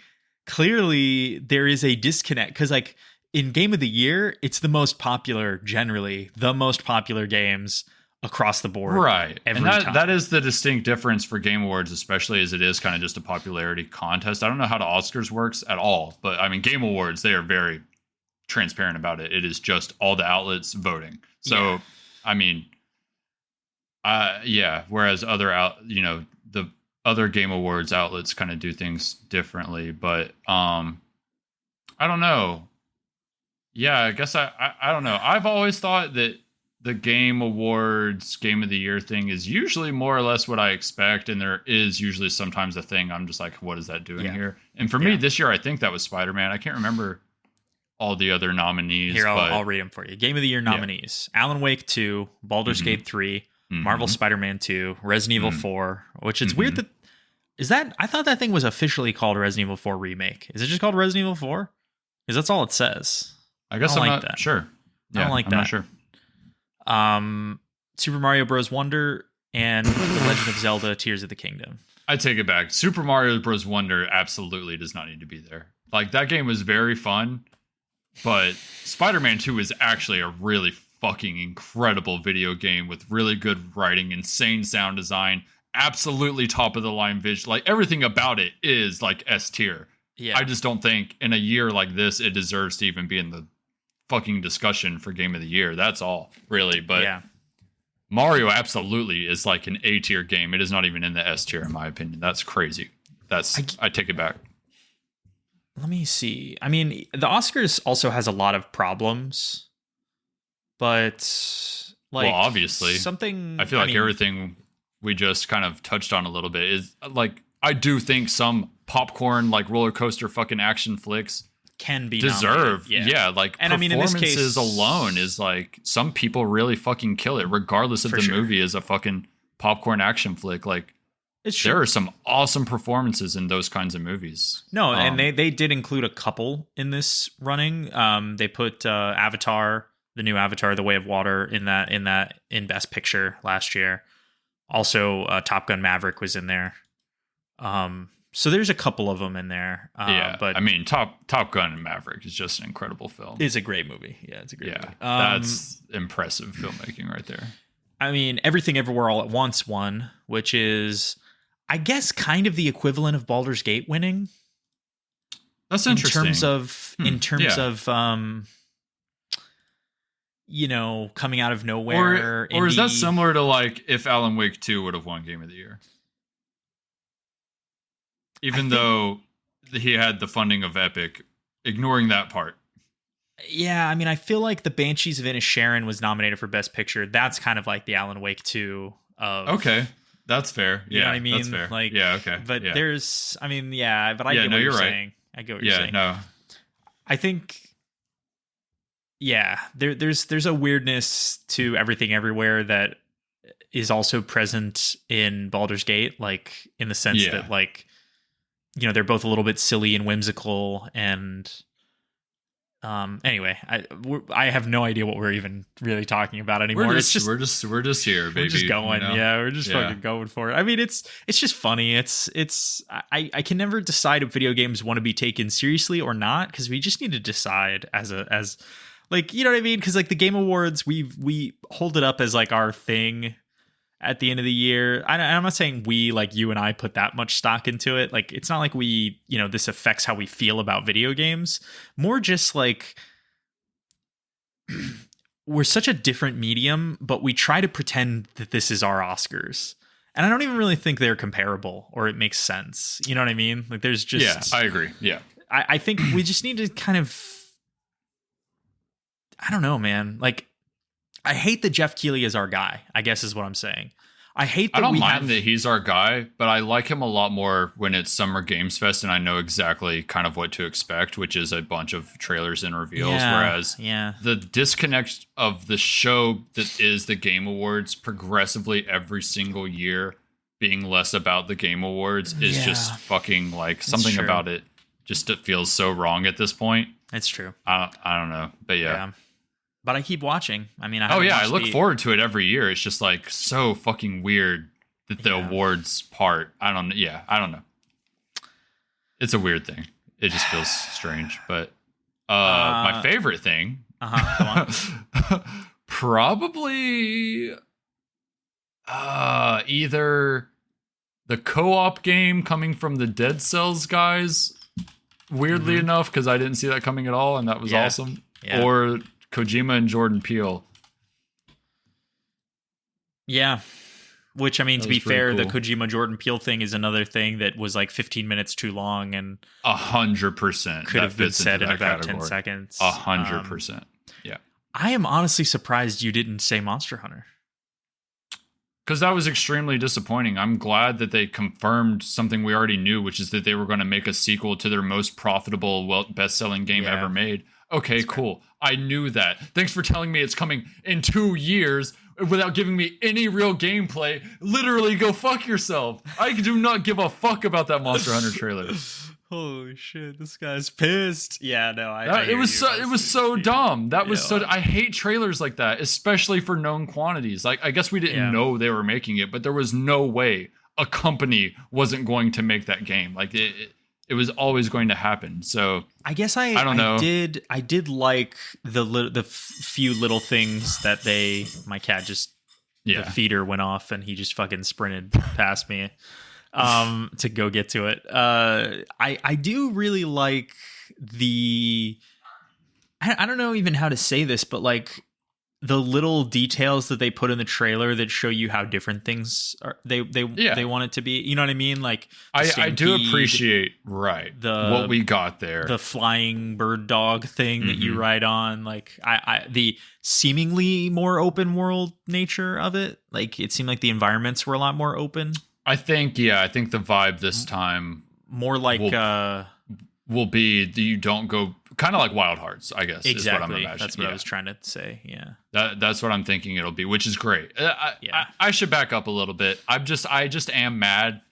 clearly there is a disconnect. Because like in Game of the Year, it's the most popular games across the board, right? And that is the distinct difference for Game Awards, especially as it is kind of just a popularity contest. I don't know how the Oscars works at all, but I mean, Game Awards, they are very transparent about it. It is just all the outlets voting. So, I mean, whereas the other Game Awards outlets kind of do things differently, but I don't know. Yeah, I guess I don't know. I've always thought that the Game Awards Game of the Year thing is usually more or less what I expect, and there is usually sometimes a thing I'm just like, what is that doing here? And for me this year, I think that was Spider-Man. I can't remember all the other nominees. Here, I'll read them for you. Game of the Year nominees: Alan Wake 2, Baldur's Gate 3, Marvel Spider-Man 2, Resident Evil 4. Which it's weird that I thought that thing was officially called Resident Evil 4 Remake. Is it just called Resident Evil 4? Because that's all it says. I guess I'm not sure. Yeah, I don't like that. I'm not sure. Super Mario Bros. Wonder and The Legend of Zelda Tears of the Kingdom. I take it back. Super Mario Bros. Wonder absolutely does not need to be there. Like, that game was very fun, but Spider-Man 2 is actually a really fucking incredible video game with really good writing, insane sound design, absolutely top of the line vision. Like, everything about it is like S tier. Yeah. I just don't think in a year like this it deserves to even be in the fucking discussion for Game of the Year. That's all, really. But yeah. Mario absolutely is like an A tier game. It is not even in the S tier, in my opinion. That's crazy. I take it back. Let me see. I mean, the Oscars also has a lot of problems, but like, well, obviously, something. I feel like everything we just kind of touched on a little bit is like, I do think some popcorn, like roller coaster fucking action flicks can be deserved. Yeah, like, and performances, I mean, in this case alone is like, some people really fucking kill it, regardless if the movie is a fucking popcorn action flick. Like, there are some awesome performances in those kinds of movies. No, and they did include a couple in this running. They put Avatar, the new Avatar, The Way of Water, in Best Picture last year. Also, Top Gun Maverick was in there. So there's a couple of them in there. But I mean, Top Gun Maverick is just an incredible film. It's a great movie. Yeah, it's a great movie. That's impressive filmmaking right there. I mean, Everything Everywhere All at Once won, which is, I guess, kind of the equivalent of Baldur's Gate winning. That's interesting. In terms of coming out of nowhere. Or is that similar to like if Alan Wake 2 would have won Game of the Year? Even though he had the funding of Epic, ignoring that part. Yeah, I mean, I feel like The Banshees of Inisherin was nominated for Best Picture. That's kind of like the Alan Wake 2 of... Okay, that's fair. You know what I mean? That's fair. Like, yeah, okay. But there's... I mean, yeah, but I get what you're saying. I get what you're saying. Yeah, no. I think... Yeah, there's a weirdness to Everything Everywhere that is also present in Baldur's Gate, like, in the sense that, like, they're both a little bit silly and whimsical, and anyway, I have no idea what we're even really talking about anymore. We're just here, baby. We're just going, we're just fucking going for it. I mean, it's just funny. I can never decide if video games want to be taken seriously or not, because we just need to decide as like, you know what I mean? Because like the Game Awards, we hold it up as like our thing at the end of the year. I'm not saying we, like you and I, put that much stock into it. Like, it's not like we, this affects how we feel about video games. More just like, we're such a different medium, but we try to pretend that this is our Oscars. And I don't even really think they're comparable or it makes sense. You know what I mean? Like, there's just... Yeah, I agree. Yeah. I think we just need to kind of... I don't know, man. Like, I hate that Jeff Keighley is our guy, I guess is what I'm saying. I hate that I don't mind that he's our guy, but I like him a lot more when it's Summer Games Fest and I know exactly kind of what to expect, which is a bunch of trailers and reveals. Whereas the disconnect of the show that is the Game Awards progressively every single year being less about the Game Awards is just fucking like something about it. Just it feels so wrong at this point. It's true. I don't know, but yeah. But I keep watching. I mean, I look forward to it every year. It's just like so fucking weird that the awards part. I don't know. It's a weird thing. It just feels strange. But my favorite thing, go on. Probably either the co-op game coming from the Dead Cells guys. Weirdly enough, because I didn't see that coming at all, and that was awesome. Yeah. Or Kojima and Jordan Peele. Yeah. Which, I mean, to be fair, the Kojima Jordan Peele thing is another thing that was like 15 minutes too long and 100% could have been said in about 10 seconds. 100%. Yeah. I am honestly surprised you didn't say Monster Hunter. Because that was extremely disappointing. I'm glad that they confirmed something we already knew, which is that they were going to make a sequel to their most profitable, best-selling game ever made. Okay, cool. I knew that. Thanks for telling me it's coming in 2 years without giving me any real gameplay. Literally, go fuck yourself. I do not give a fuck about that Monster Hunter trailer. Holy shit, this guy's pissed. Yeah, no, it was so dumb. That was so. I hate trailers like that, especially for known quantities. Like, I guess we didn't know they were making it, but there was no way a company wasn't going to make that game. Like it was always going to happen. So I guess I don't know. I did like the few little things that my cat just the feeder went off and he just fucking sprinted past me to go get to it. I do really like I don't know even how to say this, but like the little details that they put in the trailer that show you how different things are they want it to be. You know what I mean? Like I do appreciate what we got there. The flying bird dog thing that you ride on. Like the seemingly more open world nature of it. Like it seemed like the environments were a lot more open. I think the vibe this time more like will be that you don't go kind of like Wild Hearts, I guess. Exactly. Is what I'm imagining. That's what I was trying to say. Yeah. That's what I'm thinking it'll be, which is great. I should back up a little bit. I just am mad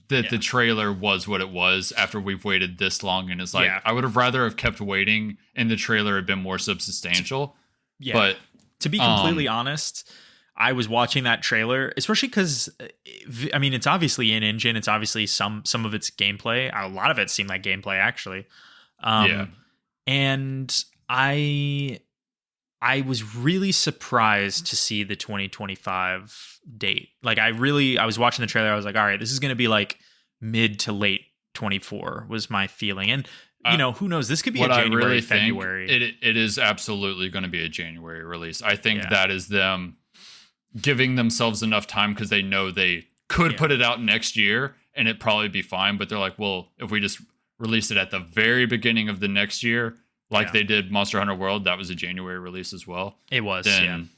that the trailer was what it was after we've waited this long, and it's like I would have rather have kept waiting and the trailer had been more substantial. Yeah. But to be completely honest, I was watching that trailer, especially because, I mean, it's obviously in engine. It's obviously some of its gameplay. A lot of it seemed like gameplay, actually. And I was really surprised to see the 2025 date. Like, I was watching the trailer. I was like, all right, this is going to be like mid to late 24 was my feeling. And, you know, who knows? This could be a January, February. It is absolutely going to be a January release. I think that is them giving themselves enough time because they know they could put it out next year and it'd probably be fine. But they're like, well, if we just release it at the very beginning of the next year, like they did Monster Hunter World, that was a January release as well. It was, then,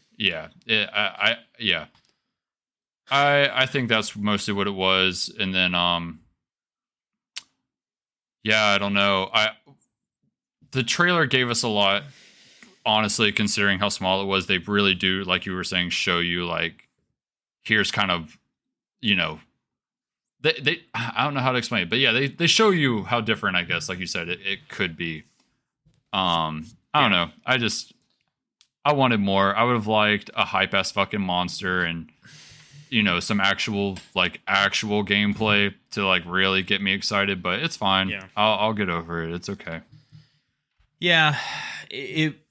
I think that's mostly what it was. And then, I don't know. The trailer gave us a lot. Honestly, considering how small it was, they really do, like you were saying, show you like, here's kind of, you know, they I don't know how to explain it, but they show you how different, I guess, like you said, it could be. I don't know. I wanted more. I would have liked a hype ass fucking monster and, you know, some actual gameplay to like really get me excited, but it's fine. Yeah. I'll get over it. It's okay. Yeah.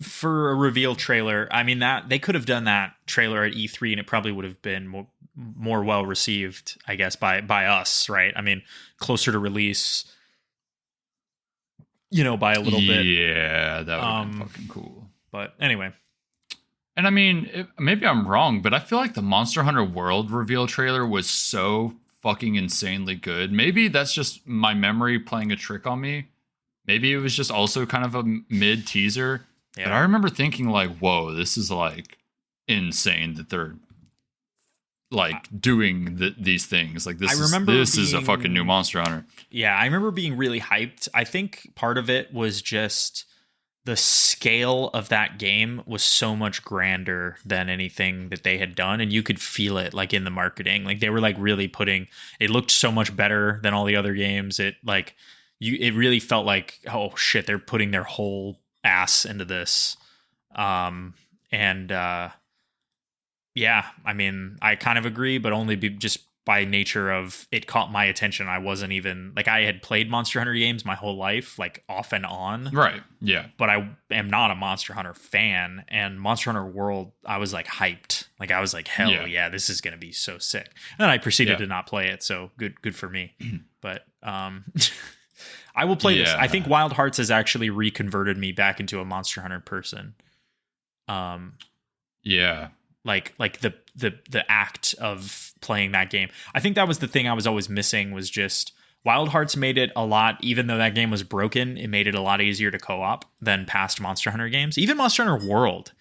For a reveal trailer, I mean, that they could have done that trailer at E3 and it probably would have been more well received, I guess, by us, right? I mean, closer to release, you know, by a little bit. Yeah, that would have been fucking cool. But anyway. And I mean, maybe I'm wrong, but I feel like the Monster Hunter World reveal trailer was so fucking insanely good. Maybe that's just my memory playing a trick on me. Maybe it was just also kind of a mid teaser. Yeah. But I remember thinking like, whoa, this is like insane that they're like doing these things. Like this is a fucking new Monster Hunter. Yeah, I remember being really hyped. I think part of it was just the scale of that game was so much grander than anything that they had done. And you could feel it like in the marketing. Like they were like really it looked so much better than all the other games. It really felt like, oh shit, they're putting their whole ass into this. Yeah, I mean, I kind of agree, but only just by nature of it caught my attention. I wasn't even like, I had played Monster Hunter games my whole life, like off and on. Right. Yeah. But I am not a Monster Hunter fan, and Monster Hunter World, I was like hyped. Like I was like, hell yeah, this is going to be so sick. And I proceeded to not play it. So good for me. But, I will play this. I think Wild Hearts has actually reconverted me back into a Monster Hunter person. Yeah. Like the act of playing that game. I think that was the thing I was always missing, was just Wild Hearts made it a lot, even though that game was broken, it made it a lot easier to co-op than past Monster Hunter games. Even Monster Hunter World.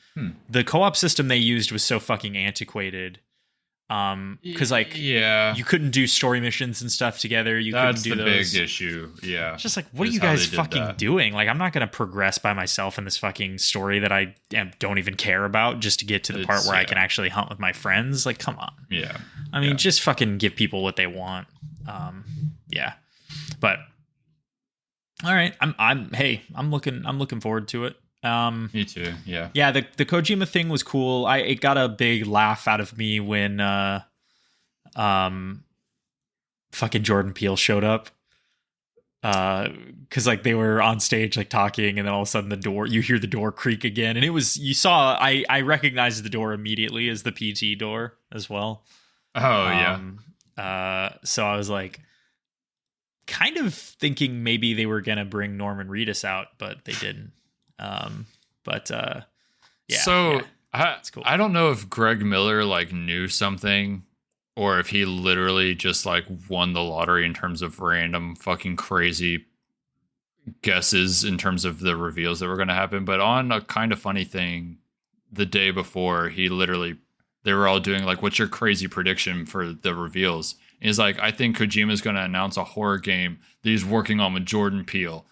The co-op system they used was so fucking antiquated. Because like you couldn't do story missions and stuff together. That's couldn't do the those. big issue. Yeah, it's just like, what are you guys fucking doing? Like, I'm not gonna progress by myself in this fucking story that I don't even care about just to get to the part where I can actually hunt with my friends. Like, come on. Yeah, I mean, just fucking give people what they want. Yeah, but all right, I'm looking forward to it. Me too. Yeah. Yeah. The Kojima thing was cool. It got a big laugh out of me when, fucking Jordan Peele showed up. Cause like they were on stage, like talking, and then all of a sudden you hear the door creak again. And I recognized the door immediately as the PT door as well. Oh yeah. So I was like, kind of thinking maybe they were going to bring Norman Reedus out, but they didn't. It's cool. I don't know if Greg Miller like knew something or if he literally just like won the lottery in terms of random fucking crazy guesses in terms of the reveals that were going to happen. But on a kind of funny thing, the day before, they were all doing like, what's your crazy prediction for the reveals? And he's like, I think Kojima's going to announce a horror game that he's working on with Jordan Peele.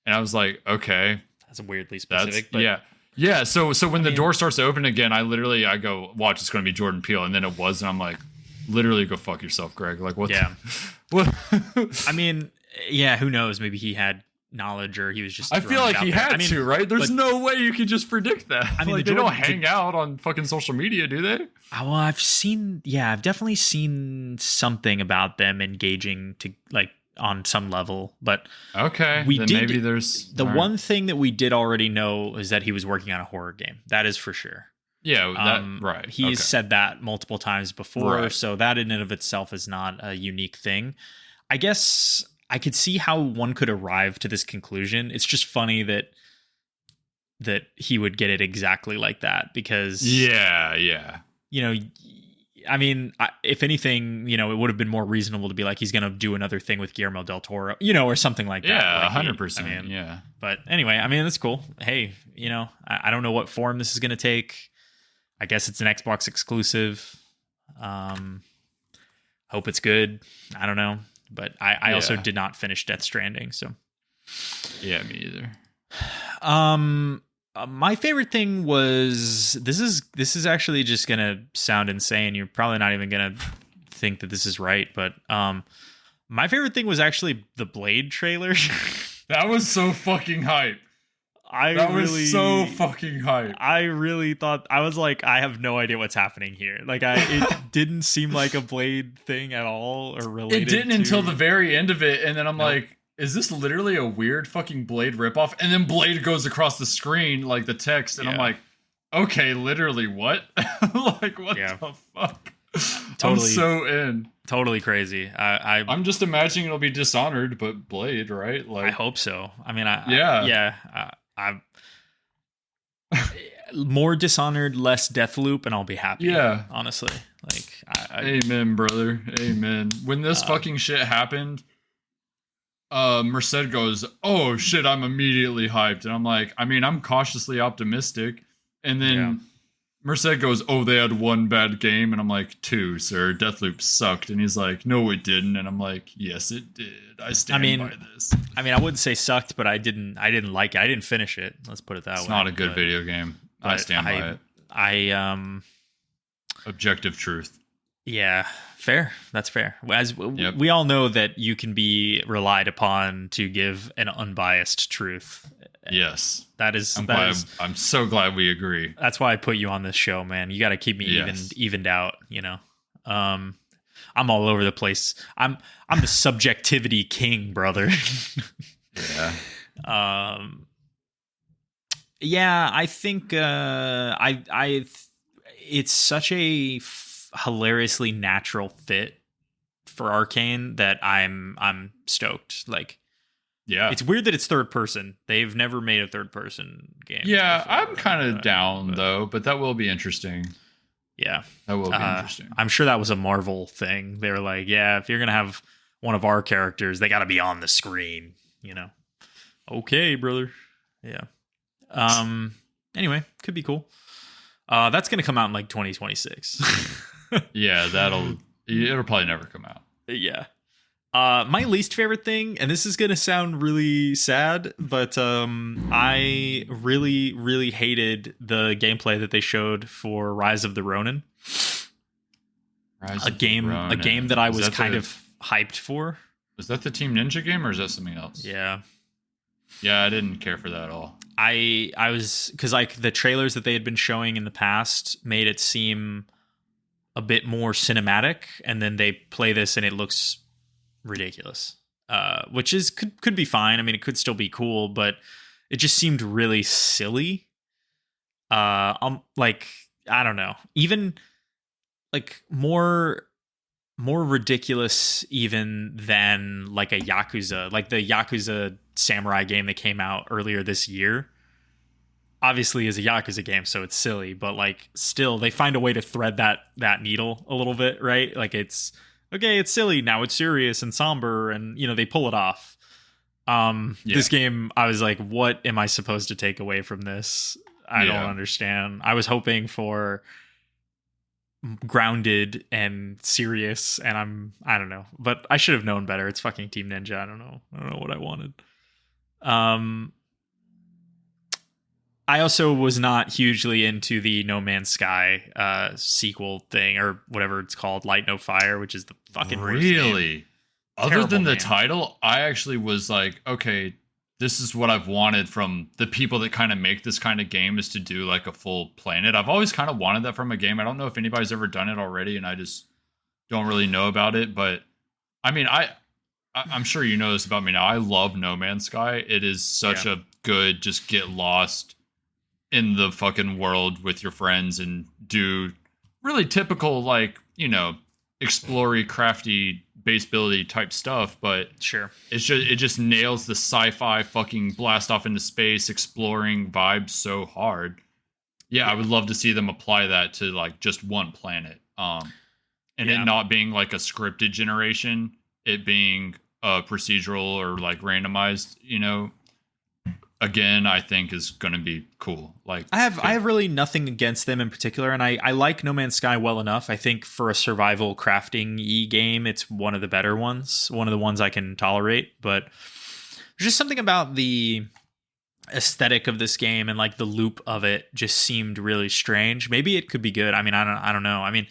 And I was like, okay. That's weirdly specific. But yeah. So when the door starts to open again, I go, watch, it's going to be Jordan Peele. And then it was, and I'm like, literally go fuck yourself, Greg. Like, what? Yeah. What? I mean, yeah, who knows? Maybe he had knowledge or he was just. I feel like he had to, right? There's no way you could just predict that. I mean, like, they don't hang out on fucking social media, do they? Well, I've definitely seen something about them engaging to like on some level, but okay, maybe there's the one thing that we did already know is that he was working on a horror game. That is for sure. Yeah, right. He's said that multiple times before, so that in and of itself is not a unique thing. I guess I could see how one could arrive to this conclusion. It's just funny that he would get it exactly like that because I mean, if anything, it would have been more reasonable to be like, he's going to do another thing with Guillermo del Toro, or something like that. Yeah, 100%. Yeah. But anyway, I mean, that's cool. Hey, I don't know what form this is going to take. I guess it's an Xbox exclusive. Hope it's good. I don't know. But I also did not finish Death Stranding, so. Yeah, me either. My favorite thing was this is actually just gonna sound insane. You're probably not even gonna think that this is right, but my favorite thing was actually the Blade trailer. That was so fucking hype. Was so fucking hype. I really thought, I was like, I have no idea what's happening here. Like it didn't seem like a Blade thing at all or related. It didn't until the very end of it, and then I'm like, is this literally a weird fucking Blade ripoff? And then Blade goes across the screen, like the text, and I'm like, okay, literally what? Like, what the fuck? Totally, I'm so in. Totally crazy. I'm just imagining it'll be Dishonored, but Blade, right? Like, I hope so. I mean, I'm more Dishonored, less Deathloop, and I'll be happy. Yeah, honestly, like, amen, brother, amen. When this fucking shit happened, Merced goes, oh shit, I'm immediately hyped. And I'm like, I mean, I'm cautiously optimistic. And then Merced goes, oh, they had one bad game. And I'm like, 2, sir. Deathloop sucked. And he's like, no, it didn't. And I'm like, yes, it did. I stand by this. I mean, I wouldn't say sucked, but I didn't like it. I didn't finish it. Let's put it that way. It's not a good video game. I stand by it. Objective truth. Yeah, fair. That's fair. As we all know that you can be relied upon to give an unbiased truth. Yes. I'm so glad we agree. That's why I put you on this show, man. You got to keep me evened out, I'm all over the place. I'm the subjectivity king, brother. Yeah. I think it's such a hilariously natural fit for Arcane that I'm stoked. Like, it's weird that it's third person. They've never made a third person game. Yeah, before, I'm kind of down though, but that will be interesting. Yeah, that will be interesting. I'm sure that was a Marvel thing. They were like, yeah, if you're gonna have one of our characters, they got to be on the screen. Okay, brother. Yeah. Anyway, could be cool. That's gonna come out in like 2026. Yeah, it'll probably never come out. Yeah. My least favorite thing, and this is gonna sound really sad, but I really, really hated the gameplay that they showed for Rise of the Ronin. A game that I was kind of hyped for. Was that the Team Ninja game, or is that something else? Yeah. Yeah, I didn't care for that at all. I was, because like the trailers that they had been showing in the past made it seem a bit more cinematic, and then they play this and it looks ridiculous, which is could be fine. I mean, it could still be cool, but it just seemed really silly. Like, I don't know, even like more ridiculous even than like a Yakuza, like the Yakuza Samurai game that came out earlier this year. Obviously is a Yakuza game, so it's silly, but like still they find a way to thread that needle a little bit, right? Like it's okay, it's silly, now it's serious and somber, and you know, they pull it off. This game, I was like, what am I supposed to take away from this? I don't understand. I was hoping for grounded and serious, and I don't know, but I should have known better. It's fucking Team Ninja. I don't know what I wanted. I also was not hugely into the No Man's Sky sequel thing, or whatever it's called, Light No Fire, which is the fucking really. Other than the title, I actually was like, okay, this is what I've wanted from the people that kind of make this kind of game, is to do like a full planet. I've always kind of wanted that from a game. I don't know if anybody's ever done it already, and I just don't really know about it. But I mean, I'm sure you know this about me now. I love No Man's Sky. It is such a good, just get lost in the fucking world with your friends and do really typical, like, you know, explory, crafty, base building type stuff, but sure, it just nails the sci-fi fucking blast off into space exploring vibes so hard. Yeah, I would love to see them apply that to like just one planet, and it not being like a scripted generation, it being a procedural or like randomized, you know. Again, I think is going to be cool. Like I have really nothing against them in particular, and I like No Man's Sky well enough. I think for a survival crafting game, it's one of the better ones, one of the ones I can tolerate. But there's just something about the aesthetic of this game and like the loop of it just seemed really strange. Maybe it could be good. I mean, I don't know. I mean,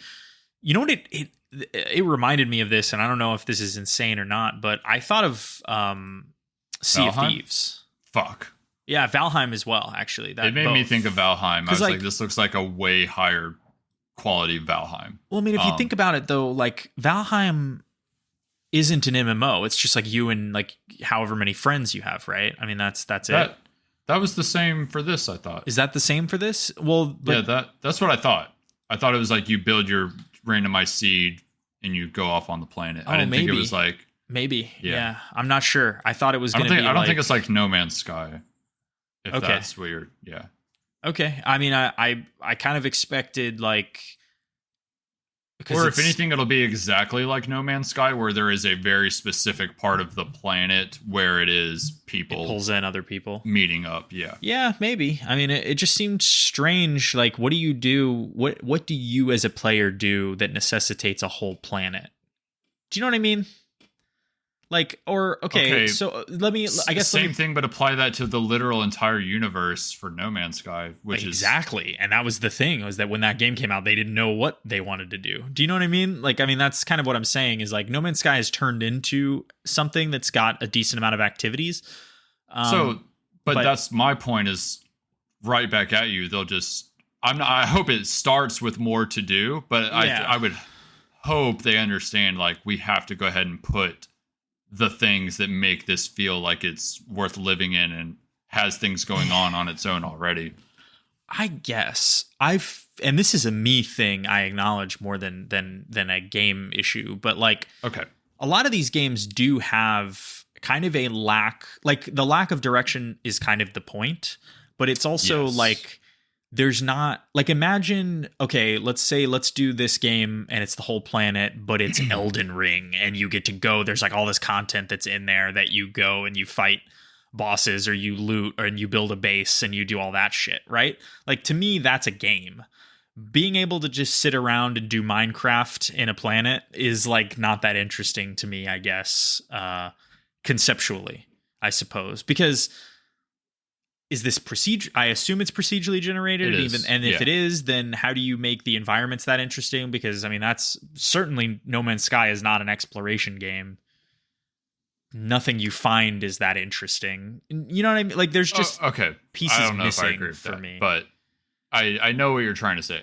you know what it reminded me of this, and I don't know if this is insane or not, but I thought of Sea of Thieves. Fuck. Yeah, Valheim as well, actually. It made me think of Valheim. I was like, this looks like a way higher quality Valheim. Well, I mean, if you think about it, though, like, Valheim isn't an MMO. It's just like you and like however many friends you have, right? I mean, that's it. That was the same for this, I thought. Is that the same for this? Well, yeah, that's what I thought. I thought it was like you build your randomized seed and you go off on the planet. I didn't think it was like... Maybe. Yeah. I'm not sure. I thought it was going to be I don't think it's like No Man's Sky. If that's weird. Yeah. Okay. I mean, I kind of expected like... Or if anything, it'll be exactly like No Man's Sky, where there is a very specific part of the planet where it is people... It pulls in other people. Meeting up, yeah. Yeah, maybe. I mean, it just seemed strange. Like, what do you do? What do you as a player do that necessitates a whole planet? Do you know what I mean? Like, or okay, so let me. I guess same thing, but apply that to the literal entire universe for No Man's Sky, which exactly. And that was the thing, was that when that game came out, they didn't know what they wanted to do. Do you know what I mean? Like, I mean, that's kind of what I'm saying. Is like No Man's Sky has turned into something that's got a decent amount of activities. But that's my point. Is right back at you. They'll just. I hope it starts with more to do, but I would hope they understand. Like, we have to go ahead and put the things that make this feel like it's worth living in and has things going on its own already. I guess and this is a me thing, I acknowledge, more than a game issue, but like, okay, a lot of these games do have kind of a lack, like the lack of direction is kind of the point, but it's also like, there's not, like, imagine, okay, let's do this game and it's the whole planet, but it's Elden Ring and you get to go, there's like all this content that's in there that you go and you fight bosses or you loot and you build a base and you do all that shit, right? Like, to me, that's a game. being able to just sit around and do Minecraft in a planet is like not that interesting to me, I guess, conceptually, I suppose, because is this procedure? I assume it's procedurally generated, if it is, then how do you make the environments that interesting? Because I mean, that's certainly No Man's Sky is not an exploration game. Nothing you find is that interesting. You know what I mean? Like, there's just pieces I don't know missing if I agree with for that, me. but I know what you're trying to say.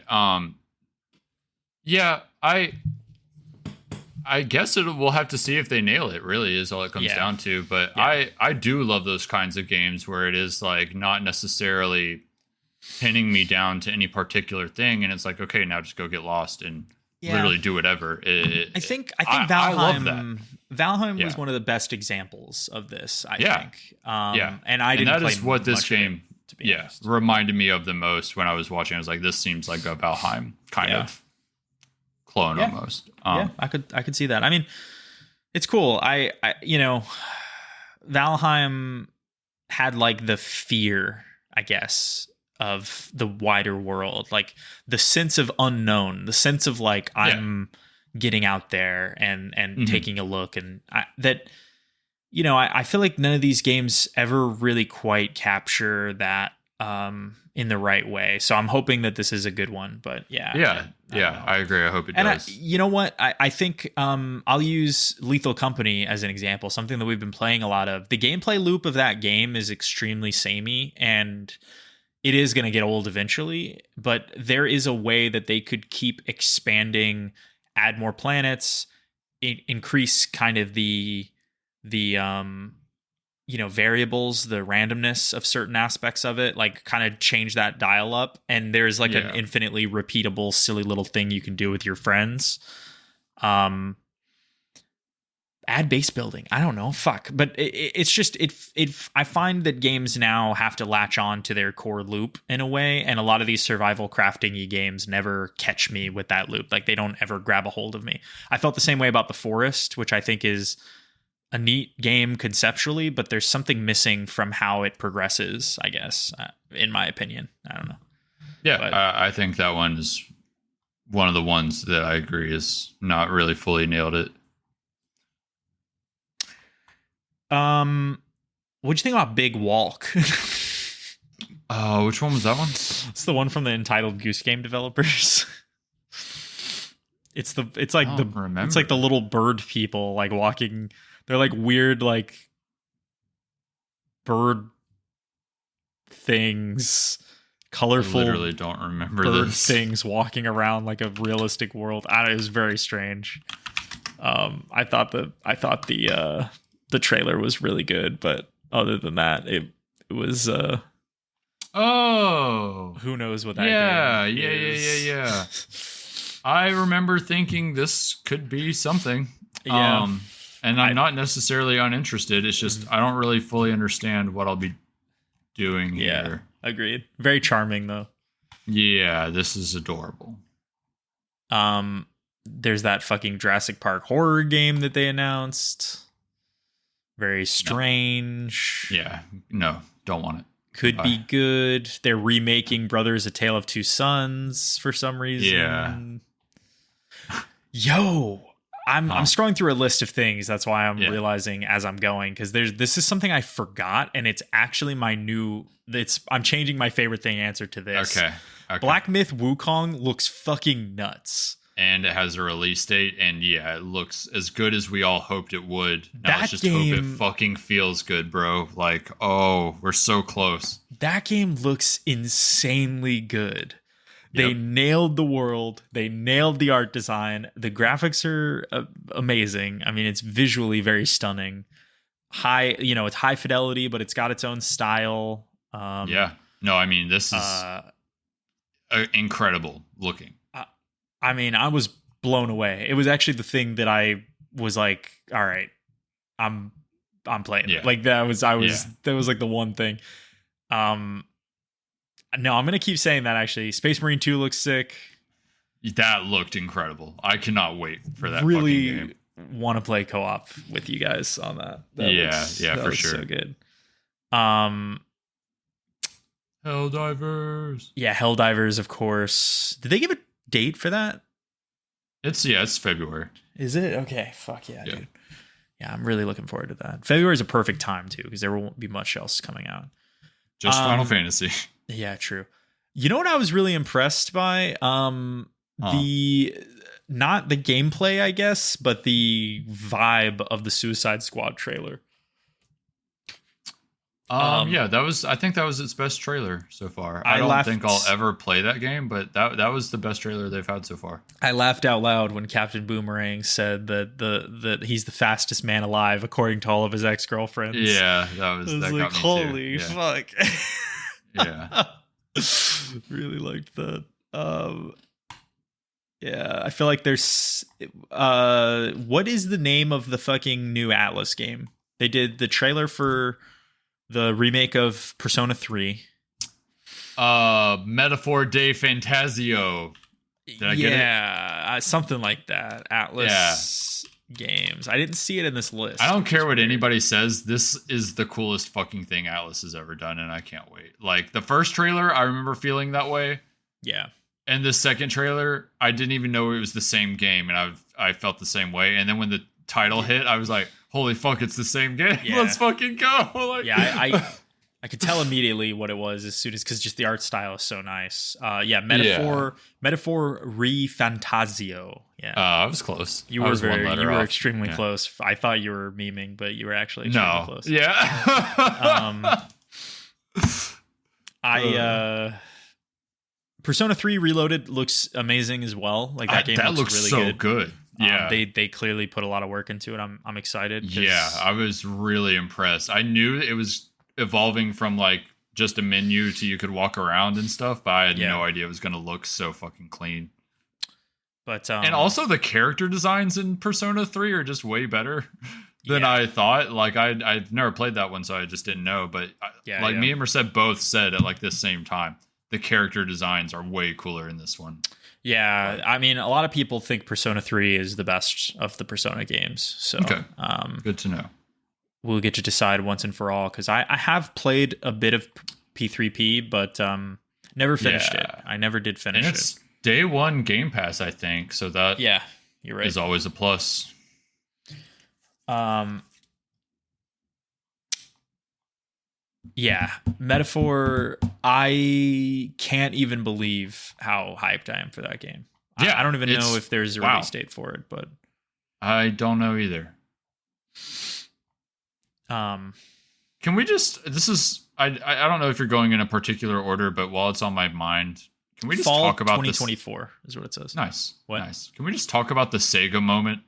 I guess we'll have to see if they nail it, really, is all it comes down to. But I do love those kinds of games where it is like not necessarily pinning me down to any particular thing, and it's like, okay, now just go get lost and literally do whatever. I think Valheim was one of the best examples of this, I think. And I didn't play what this game honest. reminded me of the most when I was watching. I was like, this seems like a Valheim kind of clone almost. I could see that. I mean, it's cool. I Valheim had like the fear, I guess, of the wider world, like the sense of unknown, the sense of like I'm getting out there and taking a look, and I feel like none of these games ever really quite capture that in the right way. So I'm hoping that this is a good one. But I agree. I hope it does. You know what? I think I'll use Lethal Company as an example, something that we've been playing a lot of. The gameplay loop of that game is extremely samey, and it is going to get old eventually, but there is a way that they could keep expanding, add more planets, increase kind of the variables, the randomness of certain aspects of it, like kind of change that dial up. And there's like an infinitely repeatable, silly little thing you can do with your friends. Add base building. I don't know. Fuck. But it's just, I find that games now have to latch on to their core loop in a way. And a lot of these survival crafting-y games never catch me with that loop. Like, they don't ever grab a hold of me. I felt the same way about The Forest, which I think is a neat game conceptually, but there's something missing from how it progresses, I guess, in my opinion. I don't know. Yeah, I think that one is one of the ones that I agree is not really fully nailed it. What'd you think about Big Walk? Oh, which one was that one? It's the one from the Entitled Goose Game developers. It's like the little bird people like walking. They're like weird like bird things, colorful. I literally don't remember bird this. Things walking around like a realistic world. It was very strange. I thought the trailer was really good, but other than that, it was who knows what that game is. Yeah. I remember thinking this could be something. Yeah. And I'm not necessarily uninterested. It's just I don't really fully understand what I'll be doing here. Agreed. Very charming though. Yeah, this is adorable. There's that fucking Jurassic Park horror game that they announced. Very strange. Yeah. No, don't want it. Could be good. They're remaking Brothers: A Tale of Two Sons for some reason. Yeah. Yo, I'm scrolling through a list of things. That's why I'm realizing as I'm going, because this is something I forgot, and it's actually my new. I'm changing my favorite thing answer to this. Okay. Black Myth Wukong looks fucking nuts. And it has a release date, and it looks as good as we all hoped it would. Now let's just hope it fucking feels good, bro. Like, oh, we're so close. That game looks insanely good. They nailed the world. They nailed the art design. The graphics are amazing. I mean, it's visually very stunning. It's high fidelity, but it's got its own style. No, I mean, this is incredible looking. I mean, I was blown away. It was actually the thing that I was like, all right, I'm playing. Yeah. Like that was like the one thing. No, I'm going to keep saying that actually. Space Marine 2 looks sick. That looked incredible. I cannot wait for that really fucking game. Want to play co-op with you guys on that. That for sure. So good. Helldivers. Yeah, Helldivers, of course. Did they give a date for that? It's February. Is it? Okay, fuck yeah, dude. Yeah, I'm really looking forward to that. February is a perfect time too, because there won't be much else coming out. Just Final Fantasy. Yeah, true. You know what I was really impressed by? The not the gameplay, I guess, but the vibe of the Suicide Squad trailer. Yeah, I think that was its best trailer so far. I don't think I'll ever play that game, but that was the best trailer they've had so far. I laughed out loud when Captain Boomerang said that he's the fastest man alive according to all of his ex-girlfriends. Yeah, that got me holy too. Fuck. Yeah. Really liked that. Yeah, I feel like there's what is the name of the fucking new Atlas game? They did the trailer for the remake of Persona 3. Metaphor de Fantasio. Did I get it? Something like that. Atlas games. I didn't see it in this list. I don't care what anybody says. This is the coolest fucking thing Atlas has ever done, and I can't wait. Like, the first trailer, I remember feeling that way. Yeah. And the second trailer, I didn't even know it was the same game, and I felt the same way. And then when the title hit, I was like, holy fuck, it's the same game. Yeah. Let's fucking go. Like, I could tell immediately what it was as soon as, because just the art style is so nice. Metaphor re Fantasio. Yeah. I was close. You were extremely close. I thought you were memeing, but you were actually extremely close. Yeah. Persona 3 Reloaded looks amazing as well. Like that game looks really so good. Yeah, they clearly put a lot of work into it. I'm excited. Yeah, I was really impressed. I knew it was evolving from like just a menu to you could walk around and stuff, but I had no idea it was going to look so fucking clean. But and also the character designs in Persona 3 are just way better than I thought. Like I've never played that one, so I just didn't know. But me and Merced both said at like the same time, the character designs are way cooler in this one. Yeah, I mean, a lot of people think Persona 3 is the best of the Persona games. So, good to know. We'll get to decide once and for all, because I have played a bit of P3P, but never finished it. I never did finish and it's day one Game Pass, I think. So that you're right. Is always a plus. Yeah, Metaphor, I can't even believe how hyped I am for that game. Yeah, I don't even know if there's a release date for it, but I don't know either. Can we just I don't know if you're going in a particular order, but while it's on my mind, can we just talk about 2024 is what it says. Nice. What? Nice. Can we just talk about the Sega moment?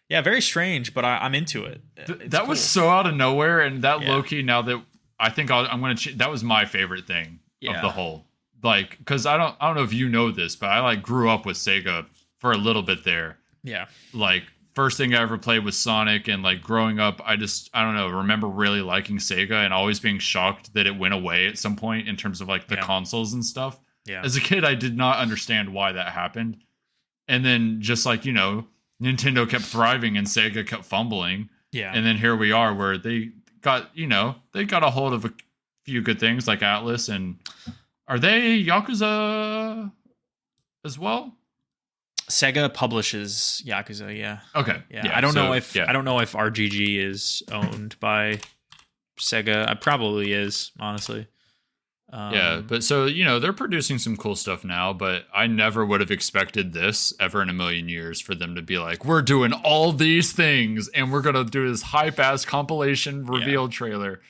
Yeah, very strange, but I'm into it. That was so out of nowhere, and that low-key, now that I think I'm going to that was my favorite thing of the whole. Like, because I don't know if you know this, but I like grew up with Sega for a little bit there. Yeah. Like, first thing I ever played was Sonic, and like growing up, I don't know, remember really liking Sega and always being shocked that it went away at some point in terms of like the consoles and stuff. Yeah. As a kid, I did not understand why that happened. And then just like, Nintendo kept thriving and Sega kept fumbling. Yeah. And then here we are where they got a hold of a few good things like Atlas, and are they Yakuza as well? Sega publishes Yakuza, yeah. Okay. Yeah. I don't know if RGG is owned by Sega. It probably is, honestly. But so, they're producing some cool stuff now, but I never would have expected this ever in a million years for them to be like, we're doing all these things and we're going to do this hype-ass compilation reveal trailer.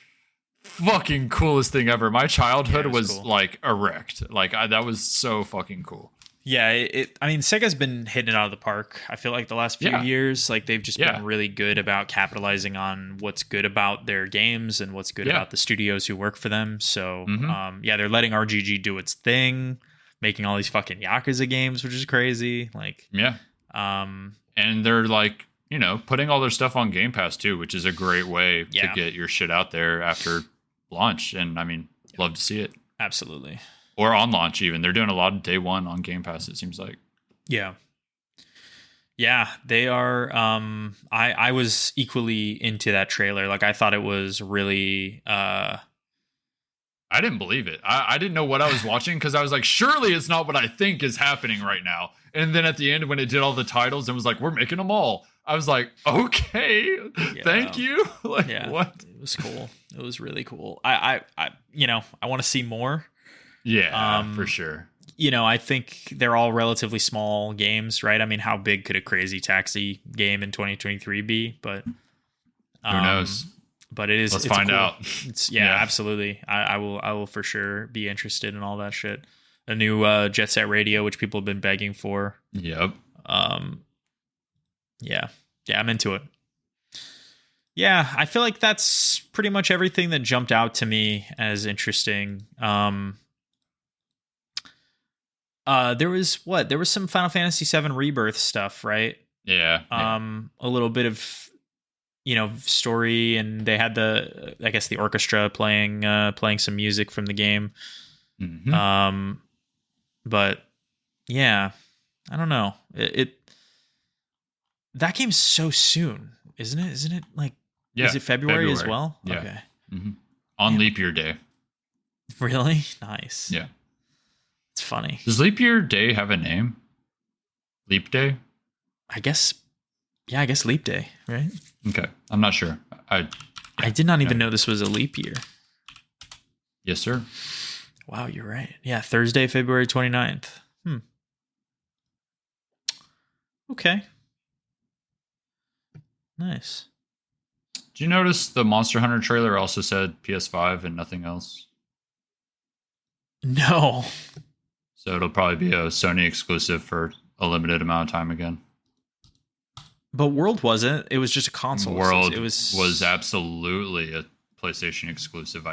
Fucking coolest thing ever. My childhood was cool. Like erect. Like that was so fucking cool. Yeah, I mean, Sega's been hitting it out of the park. I feel like the last few years, like they've just been really good about capitalizing on what's good about their games and what's good about the studios who work for them. So, they're letting RGG do its thing, making all these fucking Yakuza games, which is crazy. Like, and they're like, putting all their stuff on Game Pass too, which is a great way to get your shit out there after launch. And I mean, love to see it. Absolutely. Or on launch, even. They're doing a lot of day one on Game Pass, it seems like. Yeah. Yeah, they are. I was equally into that trailer. Like, I thought it was really... I didn't believe it. I didn't know what I was watching because I was like, surely it's not what I think is happening right now. And then at the end, when it did all the titles and was like, we're making them all, I was like, okay, thank you. Like, what? It was cool. It was really cool. I want to see more. Yeah, for sure. I think they're all relatively small games, right? I mean, how big could a Crazy Taxi game in 2023 be? But who knows? But it is. Let's find cool. out. Absolutely. I will for sure be interested in all that shit. A new Jet Set Radio, which people have been begging for. Yep. Yeah, I'm into it. Yeah, I feel like that's pretty much everything that jumped out to me as interesting. There was some Final Fantasy VII Rebirth stuff, right? Yeah. A little bit of story, and they had the orchestra playing some music from the game. Mm-hmm. But yeah, I don't know. That game's so soon, isn't it? Isn't it like? Yeah, is it February as well? Yeah. Okay. Mm-hmm. On leap year day. Really? Nice. Yeah. It's funny. Does leap year day have a name? Leap day? I guess leap day, right? Okay. I'm not sure. I did not even know this was a leap year. Yes, sir. Wow, you're right. Yeah, Thursday, February 29th. Okay. Nice. Did you notice the Monster Hunter trailer also said PS5 and nothing else? No. So it'll probably be a Sony exclusive for a limited amount of time again. But World wasn't. It was just a console. World was absolutely a PlayStation exclusive.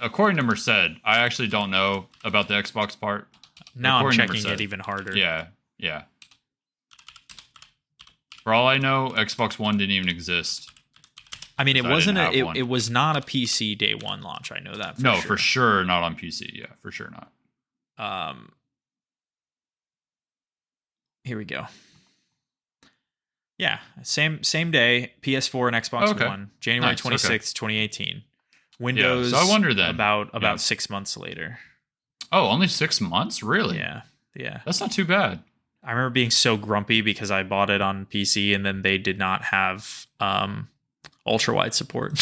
According to Merced, I actually don't know about the Xbox part. Now I'm checking it even harder. Yeah. For all I know, Xbox One didn't even exist. I mean, it wasn't it was not a PC day one launch. I know that. For sure not on PC. Yeah, for sure not. Here we go. Yeah, same day, PS4 and Xbox One, January 26th, 2018. Windows. So I wonder then about 6 months later. Oh, only 6 months? Really? Yeah. That's not too bad. I remember being so grumpy because I bought it on PC and then they did not have ultra wide support.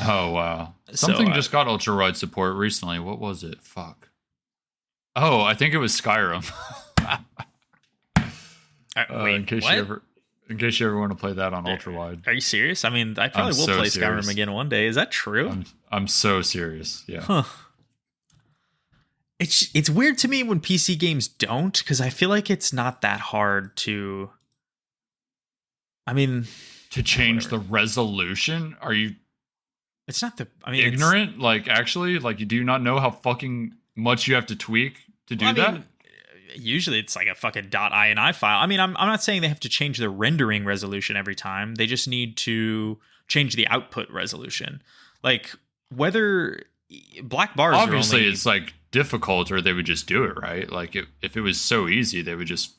Oh wow! Something just got ultra wide support recently. What was it? Fuck. Oh, I think it was Skyrim. Wait, in case you ever want to play that on ultra wide. Are you serious? I mean, I probably will play Skyrim again one day. Is that true? I'm so serious. Yeah. Huh. It's weird to me when PC games don't, because I feel like it's not that hard to. I mean, to change the resolution. Are you? It's not the. I mean, ignorant. Like actually, like you do not know how fucking much you have to tweak to do that. Mean, usually it's like a fucking .ini file. I mean, I'm not saying they have to change the rendering resolution every time. They just need to change the output resolution. Like whether black bars obviously it's like difficult, or they would just do it, right? Like if it was so easy, they would just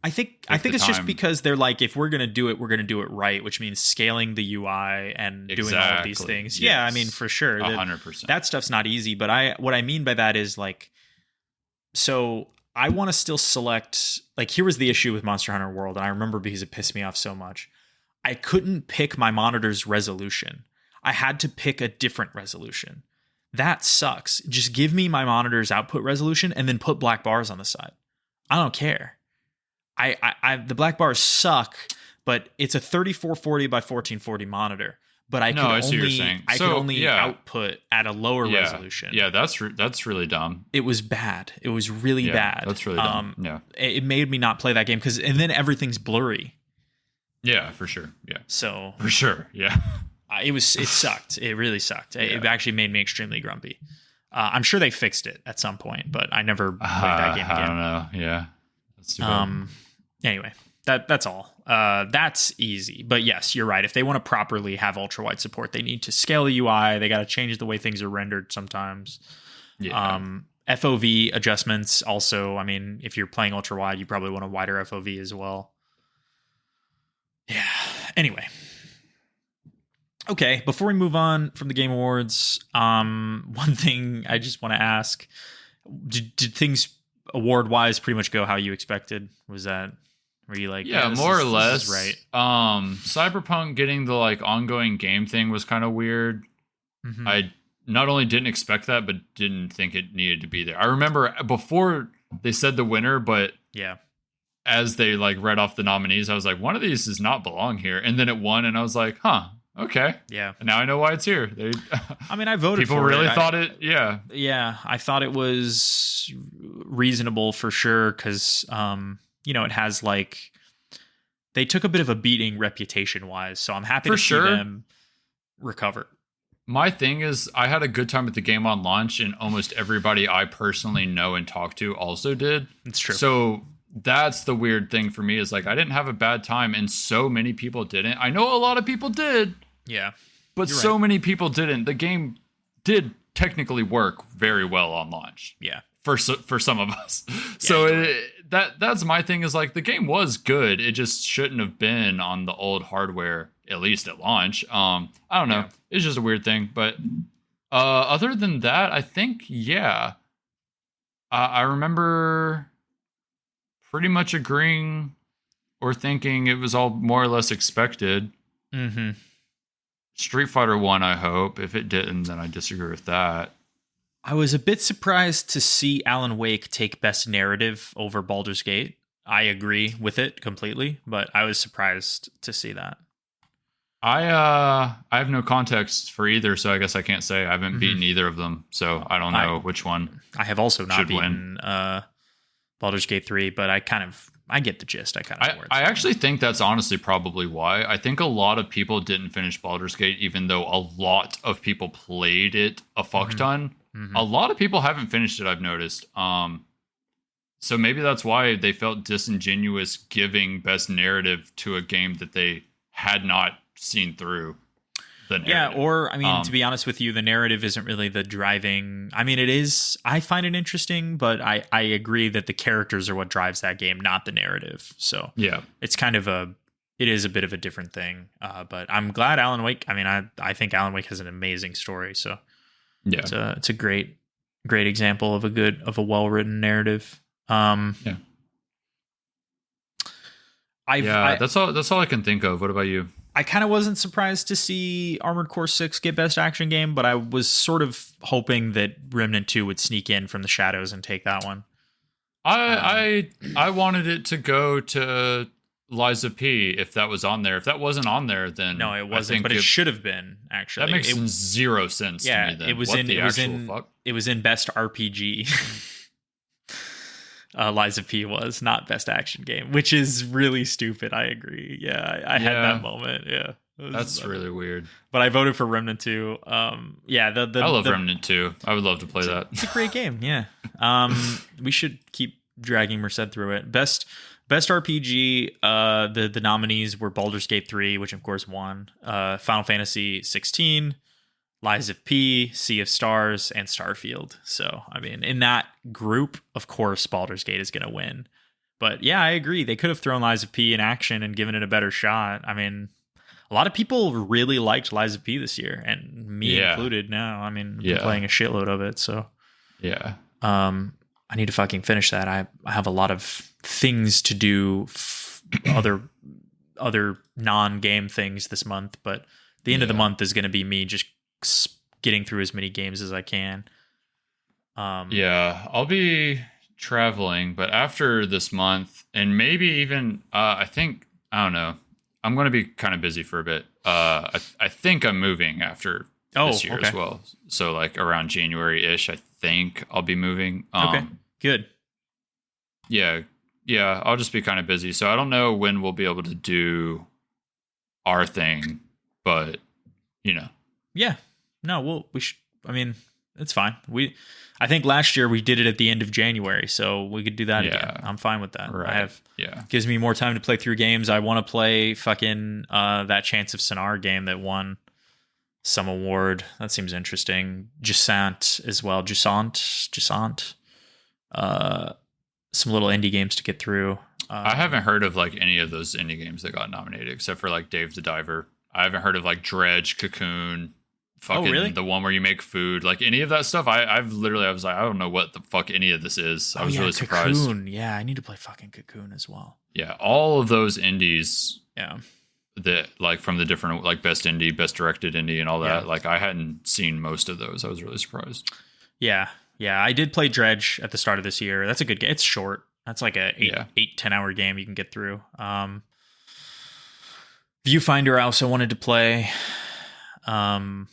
I think it's just because they're like, if we're gonna do it, we're gonna do it right, which means scaling the UI and doing all of these things. Yes. Yeah, I mean for sure, 100%. That stuff's not easy. But what I mean by that is like, so I want to still select. Like here was the issue with Monster Hunter World, and I remember because it pissed me off so much. I couldn't pick my monitor's resolution. I had to pick a different resolution. That sucks. Just give me my monitor's output resolution and then put black bars on the side. I don't care. The black bars suck, but it's a 3440 by 1440 monitor. But I could only output at a lower resolution. Yeah, that's really dumb. It was bad. It was really bad. That's really dumb. Yeah, it made me not play that game and then everything's blurry. Yeah, for sure. Yeah, so for sure. Yeah, it sucked. It really sucked. It actually made me extremely grumpy. I'm sure they fixed it at some point, but I never played that game again. I don't know. Yeah, that's too bad. Anyway, that's all. That's easy. But yes, you're right. If they want to properly have ultra wide support, they need to scale the UI. They got to change the way things are rendered sometimes. Yeah. FOV adjustments also. I mean, if you're playing ultra wide, you probably want a wider FOV as well. Yeah. Anyway. Okay, before we move on from the Game Awards, one thing I just want to ask: did things award wise pretty much go how you expected? Were you like, yeah, more or less, right? Cyberpunk getting the like ongoing game thing was kind of weird. Mm-hmm. I not only didn't expect that, but didn't think it needed to be there. I remember before they said the winner, but yeah, as they like read off the nominees, I was like, one of these does not belong here, and then it won, and I was like, huh. Okay. Yeah. And now I know why it's here. I mean, I voted people for really it. Thought it. Yeah. Yeah. I thought it was reasonable for sure. Cause, it has like, they took a bit of a beating reputation wise. So I'm happy to see them recover. My thing is I had a good time at the game on launch, and almost everybody I personally know and talk to also did. It's true. So that's the weird thing for me is like, I didn't have a bad time, and so many people didn't. I know a lot of people did. Yeah. But so many people didn't. The game did technically work very well on launch. Yeah. For some of us. So that's my thing is like the game was good. It just shouldn't have been on the old hardware, at least at launch. I don't know. Yeah. It's just a weird thing. But other than that, I think, yeah. I remember pretty much agreeing or thinking it was all more or less expected. Mm-hmm. Street Fighter 1, I hope. If it didn't, then I disagree with that. I was a bit surprised to see Alan Wake take Best Narrative over Baldur's Gate. I agree with it completely, but I was surprised to see that. I have no context for either, so I guess I can't say. I haven't beaten either of them, so I don't know which one. I have also not beaten Baldur's Gate 3, but I get the gist. I actually think that's honestly probably why. I think a lot of people didn't finish Baldur's Gate, even though a lot of people played it a fuck ton. Mm-hmm. A lot of people haven't finished it, I've noticed. So maybe that's why they felt disingenuous giving Best Narrative to a game that they had not seen through. Yeah, or I mean, to be honest with you, the narrative isn't really the driving. I mean, it is. I find it interesting, but I agree that the characters are what drives that game, not the narrative. So yeah, it's it is a bit of a different thing. But I'm glad Alan Wake. I mean, I think Alan Wake has an amazing story. So yeah, it's a great example of a well written narrative. Yeah. That's all I can think of. What about you? I kind of wasn't surprised to see Armored Core 6 get Best Action Game, but I was sort of hoping that Remnant 2 would sneak in from the shadows and take that one. I wanted it to go to Lies of P if that was on there. If that wasn't on there, then no, it wasn't. But it should have been. Actually, that makes zero sense to me. Then it was in Best RPG. Lies of P was not Best Action Game, which is really stupid. I agree. Yeah, I had that moment. Yeah, that's really weird. But I voted for Remnant 2. I love Remnant 2. I would love to play that. It's a great game. Yeah. We should keep dragging Merced through it. Best RPG. The nominees were Baldur's Gate 3, which of course won. Final Fantasy 16. Lies of P, Sea of Stars, and Starfield. So, I mean, in that group, of course, Baldur's Gate is going to win. But yeah, I agree. They could have thrown Lies of P in action and given it a better shot. I mean, a lot of people really liked Lies of P this year, and me included now. I mean, I've been playing a shitload of it, so. Yeah. I need to fucking finish that. I have a lot of things to do, other non-game things this month, but the end of the month is going to be me just getting through as many games as I can. I'll be traveling, but after this month, and maybe even I don't know, I'm going to be kind of busy for a bit. I think I'm moving after this year as well. So like around January-ish, I think I'll be moving. Okay, good. Yeah, I'll just be kind of busy. So I don't know when we'll be able to do our thing, but Yeah. No, we should. I mean, it's fine. I think last year we did it at the end of January, so we could do that again. I'm fine with that. Right. Gives me more time to play through games. I want to play fucking that Chance of Sonar game that won some award. That seems interesting. Jusant as well. Jusant. Some little indie games to get through. I haven't heard of like any of those indie games that got nominated, except for like Dave the Diver. I haven't heard of like Dredge, Cocoon, fucking really? the one where you make food, like any of that stuff. I was like, I don't know what the fuck any of this is. I was really surprised. Cocoon. Yeah, I need to play fucking Cocoon as well. Yeah, all of those indies. Yeah. That like from the different like best indie, best directed indie, and all that. Yeah. Like I hadn't seen most of those. I was really surprised. Yeah, I did play Dredge at the start of this year. That's a good game. It's short. That's like a 10 hour game you can get through. Viewfinder I also wanted to play. Yeah.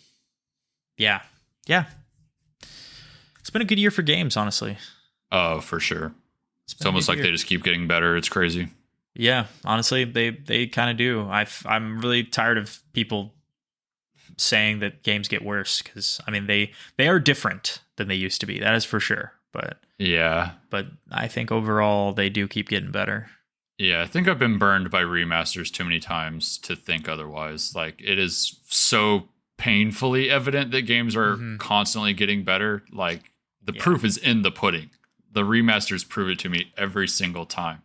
It's been a good year for games, honestly. Oh, for sure. It's almost like they just keep getting better. It's crazy. Yeah, honestly, they kind of do. I'm really tired of people saying that games get worse, because I mean they are different than they used to be. That is for sure. But I think overall they do keep getting better. Yeah, I think I've been burned by remasters too many times to think otherwise. Like it is so painfully evident that games are constantly getting better. Like the proof is in the pudding. The remasters prove it to me every single time.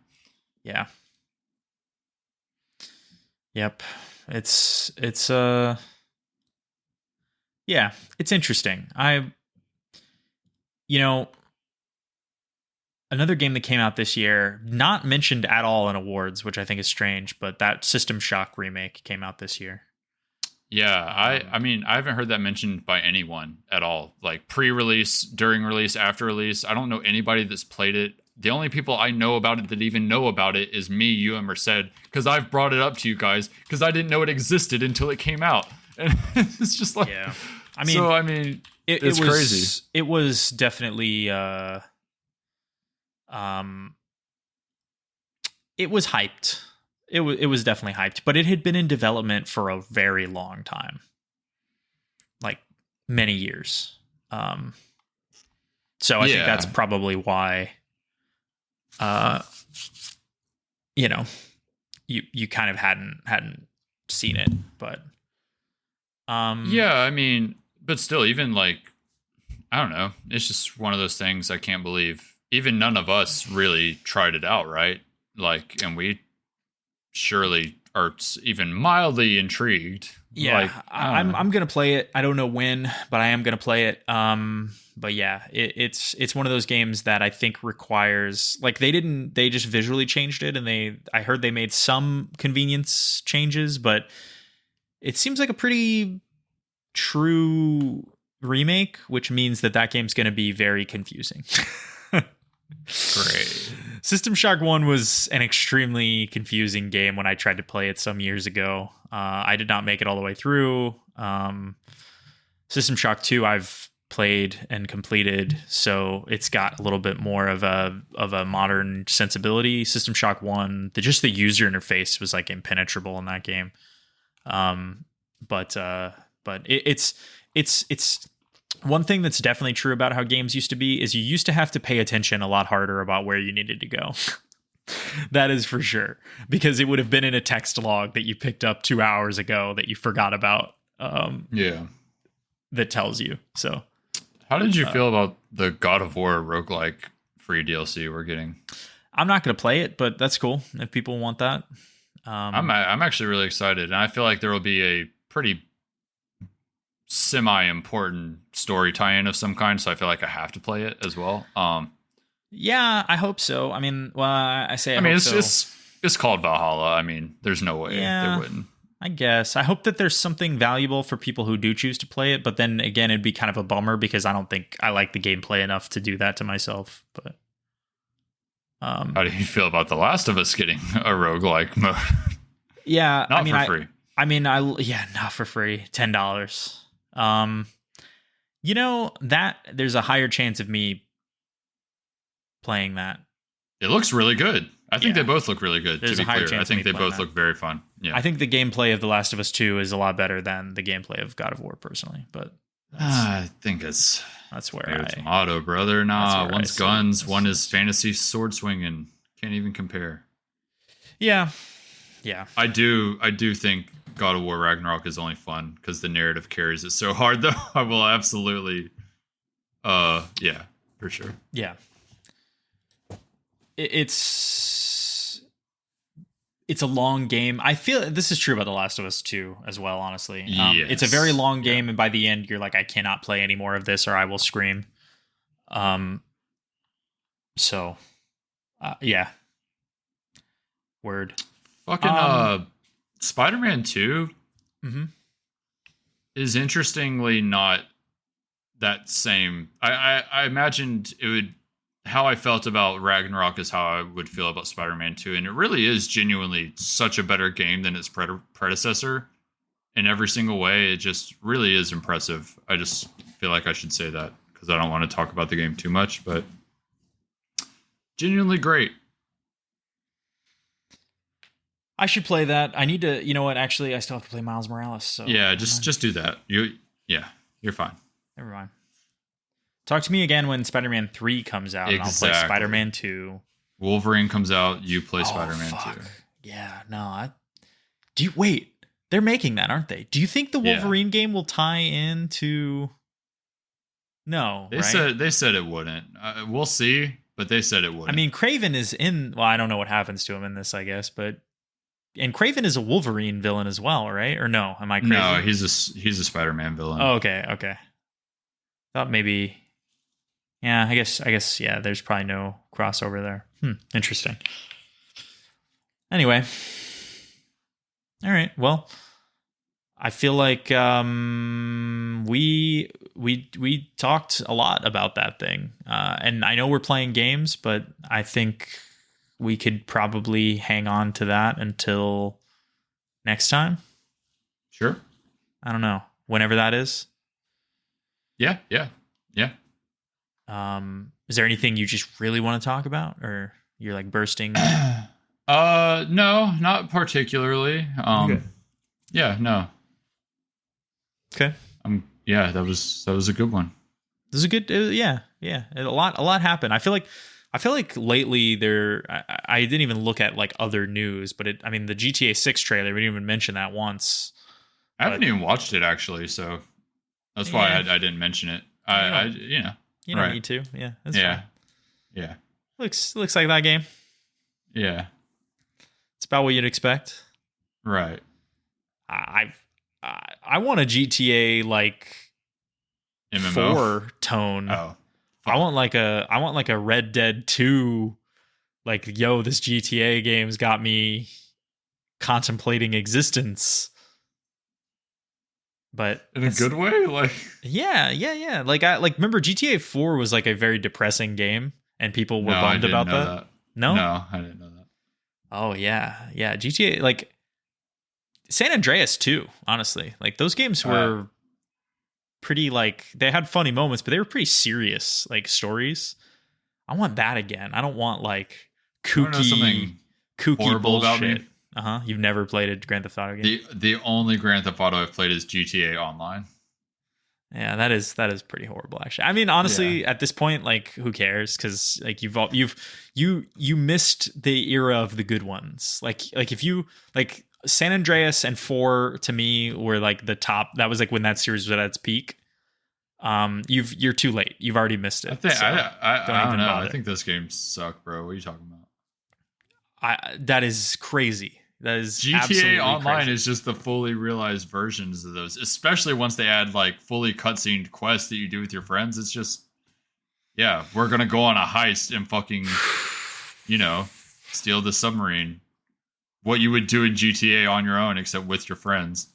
Yeah. Yep. It's interesting. Another game that came out this year, not mentioned at all in awards, which I think is strange, but that System Shock remake came out this year. Yeah, I mean, I haven't heard that mentioned by anyone at all. Like pre-release, during release, after release. I don't know anybody that's played it. The only people I know about it that even know about it is me, you, and Merced, because I've brought it up to you guys because I didn't know it existed until it came out. And it's just like, yeah. It's crazy. It was definitely, it was hyped. It was definitely hyped, but it had been in development for a very long time, like many years. So I think that's probably why. You kind of hadn't seen it, but I mean, but still, even like, I don't know, it's just one of those things I can't believe even none of us really tried it out, right? Like, and we surely are even mildly intrigued. Yeah, like, I'm gonna play it. I don't know when, but I am gonna play it. But yeah, it's one of those games that I think requires, like, they just visually changed it, and I heard they made some convenience changes, but it seems like a pretty true remake, which means that game's gonna be very confusing. Great. System Shock 1 was an extremely confusing game when I tried to play it some years ago. I did not make it all the way through. System Shock 2 I've played and completed, so it's got a little bit more of a modern sensibility. System Shock 1, just the user interface was like impenetrable in that game. But it's one thing that's definitely true about how games used to be is you used to have to pay attention a lot harder about where you needed to go. That is for sure, because it would have been in a text log that you picked up 2 hours ago that you forgot about. That tells you. So how did you feel about the God of War roguelike free DLC we're getting? I'm not going to play it, but that's cool if people want that. I'm actually really excited, and I feel like there will be a pretty semi-important story tie-in of some kind, so I feel like I have to play it as well. Yeah, I hope so. I mean, well, it's called Valhalla. I mean, there's no way they wouldn't. I guess. I hope that there's something valuable for people who do choose to play it, but then again, it'd be kind of a bummer because I don't think I like the gameplay enough to do that to myself. But how do you feel about The Last of Us getting a roguelike mode? Yeah, not for free. Not for free. $10. That there's a higher chance of me playing that. It looks really good. I think they both look really good. There's to be a higher clear, chance I think they both look very fun. Yeah, I think the gameplay of The Last of Us 2 is a lot better than the gameplay of God of War, personally. But I think that's where it's motto, brother. Nah, one's guns, one is fantasy sword swinging. Can't even compare. Yeah. I do think God of War Ragnarok is only fun because the narrative carries it so hard, though. I will absolutely, for sure. Yeah. It's it's a long game. I feel this is true about The Last of Us 2 as well, honestly. Yes. It's a very long game, and by the end, you're like, I cannot play any more of this or I will scream. So, yeah. Word. Fucking Spider-Man 2 is interestingly not that same. I imagined it would. How I felt about Ragnarok is how I would feel about Spider-Man 2, and it really is genuinely such a better game than its predecessor in every single way. It just really is impressive. I just feel like I should say that because I don't want to talk about the game too much, but genuinely great. I should play that. I need to. You know what? Actually, I still have to play Miles Morales. So yeah, just do that. You're fine. Never mind. Talk to me again when Spider-Man 3 comes out, and I'll play Spider-Man 2. Wolverine comes out, you play Spider-Man 2. Yeah, no. Wait, they're making that, aren't they? Do you think the Wolverine game will tie into... No, they said it wouldn't. We'll see, but they said it wouldn't. I mean, Kraven is in... Well, I don't know what happens to him in this, I guess, but... And Kraven is a Wolverine villain as well, right? Or no? Am I crazy? No, he's a Spider-Man villain. Oh, okay. Thought maybe... Yeah, I guess, yeah, there's probably no crossover there. Interesting. Anyway. All right, well, I feel like we talked a lot about that thing. And I know we're playing games, but I think we could probably hang on to that until next time. Sure. I don't know. Whenever that is. Yeah. Is there anything you just really want to talk about, or you're like bursting? No, not particularly. Okay. Yeah, no. Okay. Yeah, that was a good one. This is a good. Yeah. A lot happened. I feel like lately I didn't even look at like other news, but the GTA 6 trailer, we didn't even mention that once. I haven't even watched it actually, so that's why I didn't mention it. You don't need to. Yeah. That's fine. Yeah. Looks like that game. Yeah. It's about what you'd expect. Right. I want a GTA like MMO 4 tone. Oh. I want like a Red Dead 2. Like, yo, this GTA game's got me contemplating existence. But in a good way, like yeah. Like remember GTA 4 was like a very depressing game, and people were bummed about that. No, I didn't know that. Oh yeah. GTA, like San Andreas too. Honestly, like those games were pretty, like, they had funny moments, but they were pretty serious, like, stories. I want that again. I don't want like kooky horrible bullshit. About me. You've never played a Grand Theft Auto game? The only Grand Theft Auto I've played is GTA Online. Yeah, that is pretty horrible, actually. I mean, honestly, at this point, like, who cares? Because like you missed the era of the good ones. Like if you like San Andreas and 4 to me were like the top. That was like when that series was at its peak. You're too late. You've already missed it. I don't know. I think those games suck, bro. What are you talking about? That is crazy. That is GTA Online crazy. Is just the fully realized versions of those, especially once they add like fully cutscene quests that you do with your friends. It's just, yeah, we're gonna go on a heist and fucking, steal the submarine. What you would do in GTA on your own, except with your friends.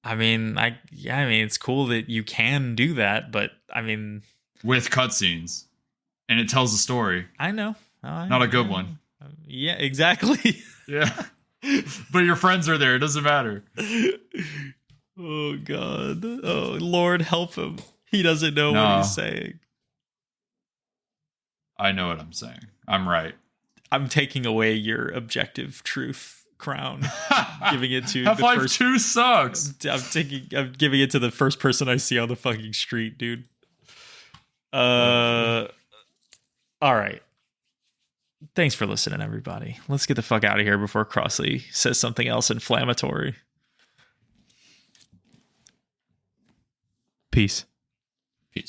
I mean, it's cool that you can do that, but I mean, with cutscenes, and it tells a story. I know. Not a good one. Yeah, exactly. Yeah. But your friends are there. It doesn't matter. Oh, God. Oh, Lord, help him. He doesn't know what he's saying. I know what I'm saying. I'm right. I'm taking away your objective truth crown. Giving it to Half-Life 2 sucks. I'm giving it to the first person I see on the fucking street, dude. All right. Thanks for listening, everybody. Let's get the fuck out of here before Crossley says something else inflammatory. Peace.